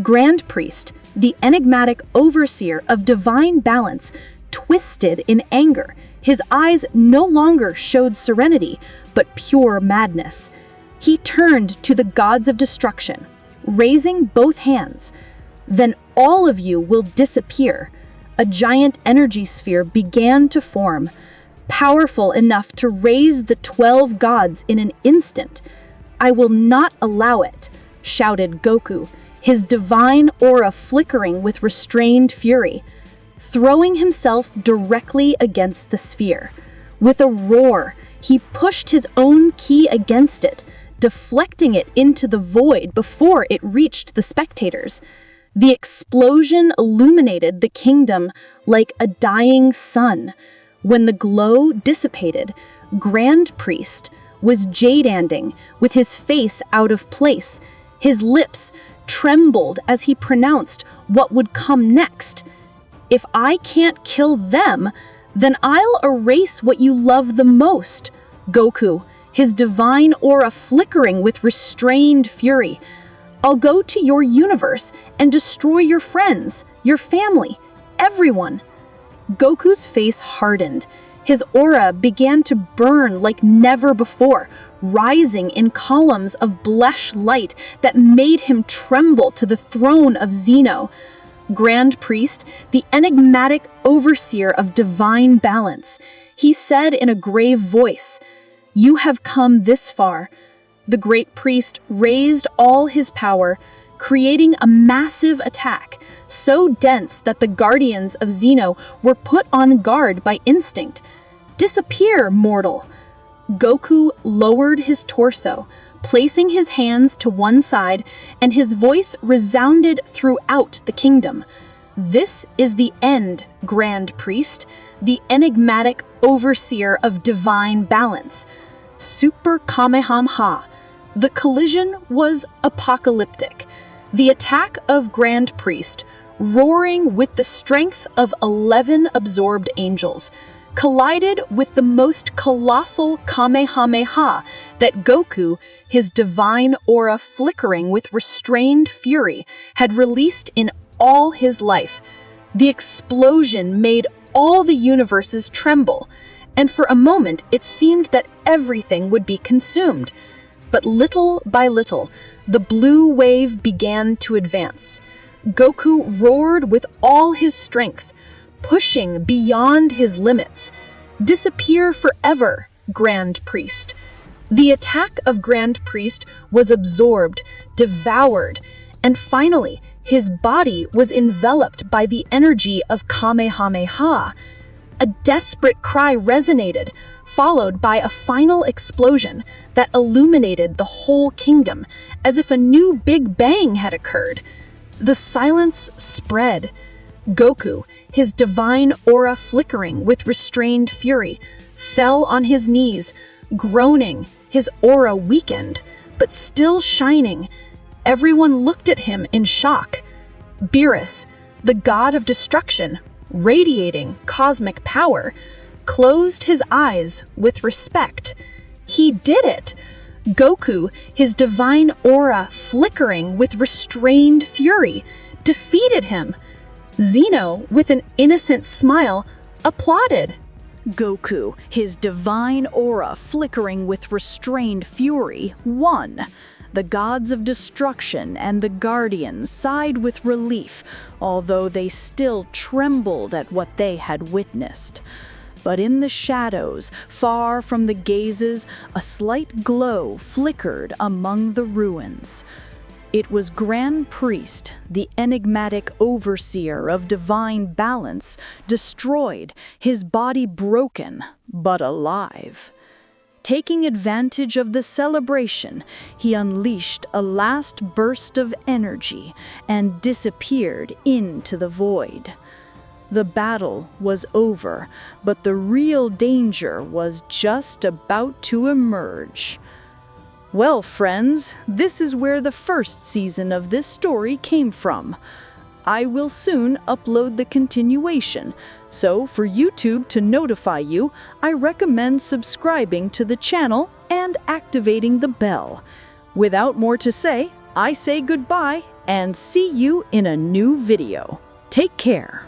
Grand Priest, the enigmatic overseer of divine balance, twisted in anger. His eyes no longer showed serenity, but pure madness. He turned to the gods of destruction, raising both hands. Then all of you will disappear. A giant energy sphere began to form, powerful enough to raise the 12 gods in an instant. I will not allow it, shouted Goku, his divine aura flickering with restrained fury, throwing himself directly against the sphere. With a roar, he pushed his own ki against it, deflecting it into the void before it reached the spectators. The explosion illuminated the kingdom like a dying sun. When the glow dissipated, Grand Priest was jade-anding with his face out of place. His lips trembled as he pronounced what would come next. If I can't kill them, then I'll erase what you love the most. Goku, his divine aura flickering with restrained fury. I'll go to your universe and destroy your friends, your family, everyone. Goku's face hardened. His aura began to burn like never before, rising in columns of blush light that made him tremble to the throne of Zeno. Grand Priest, the enigmatic overseer of divine balance, he said in a grave voice, "You have come this far." The great priest raised all his power, creating a massive attack, so dense that the guardians of Zeno were put on guard by instinct. "Disappear, mortal!" Goku lowered his torso, placing his hands to one side, and his voice resounded throughout the kingdom. "This is the end, Grand Priest, the enigmatic overseer of divine balance. Super Kamehameha." The collision was apocalyptic. The attack of Grand Priest, roaring with the strength of 11 absorbed angels, collided with the most colossal Kamehameha that Goku, his divine aura flickering with restrained fury, had released in all his life. The explosion made all the universes tremble, and for a moment it seemed that everything would be consumed. But little by little, the blue wave began to advance. Goku roared with all his strength, pushing beyond his limits. "Disappear forever, Grand Priest." The attack of Grand Priest was absorbed, devoured, and finally, his body was enveloped by the energy of Kamehameha. A desperate cry resonated, followed by a final explosion that illuminated the whole kingdom, as if a new Big Bang had occurred. The silence spread. Goku, his divine aura flickering with restrained fury, fell on his knees, groaning, his aura weakened, but still shining. Everyone looked at him in shock. Beerus, the god of destruction, radiating cosmic power, closed his eyes with respect. He did it! Goku, his divine aura flickering with restrained fury, defeated him. Zeno, with an innocent smile, applauded.
Goku, his divine aura flickering with restrained fury, won. The gods of destruction and the guardians sighed with relief, although they still trembled at what they had witnessed. But in the shadows, far from the gazes, a slight glow flickered among the ruins. It was Grand Priest, the enigmatic overseer of divine balance, destroyed, his body broken, but alive. Taking advantage of the celebration, he unleashed a last burst of energy and disappeared into the void. The battle was over, but the real danger was just about to emerge. Well, friends, this is where the first season of this story came from. I will soon upload the continuation, so for YouTube to notify you, I recommend subscribing to the channel and activating the bell. Without more to say, I say goodbye and see you in a new video. Take care.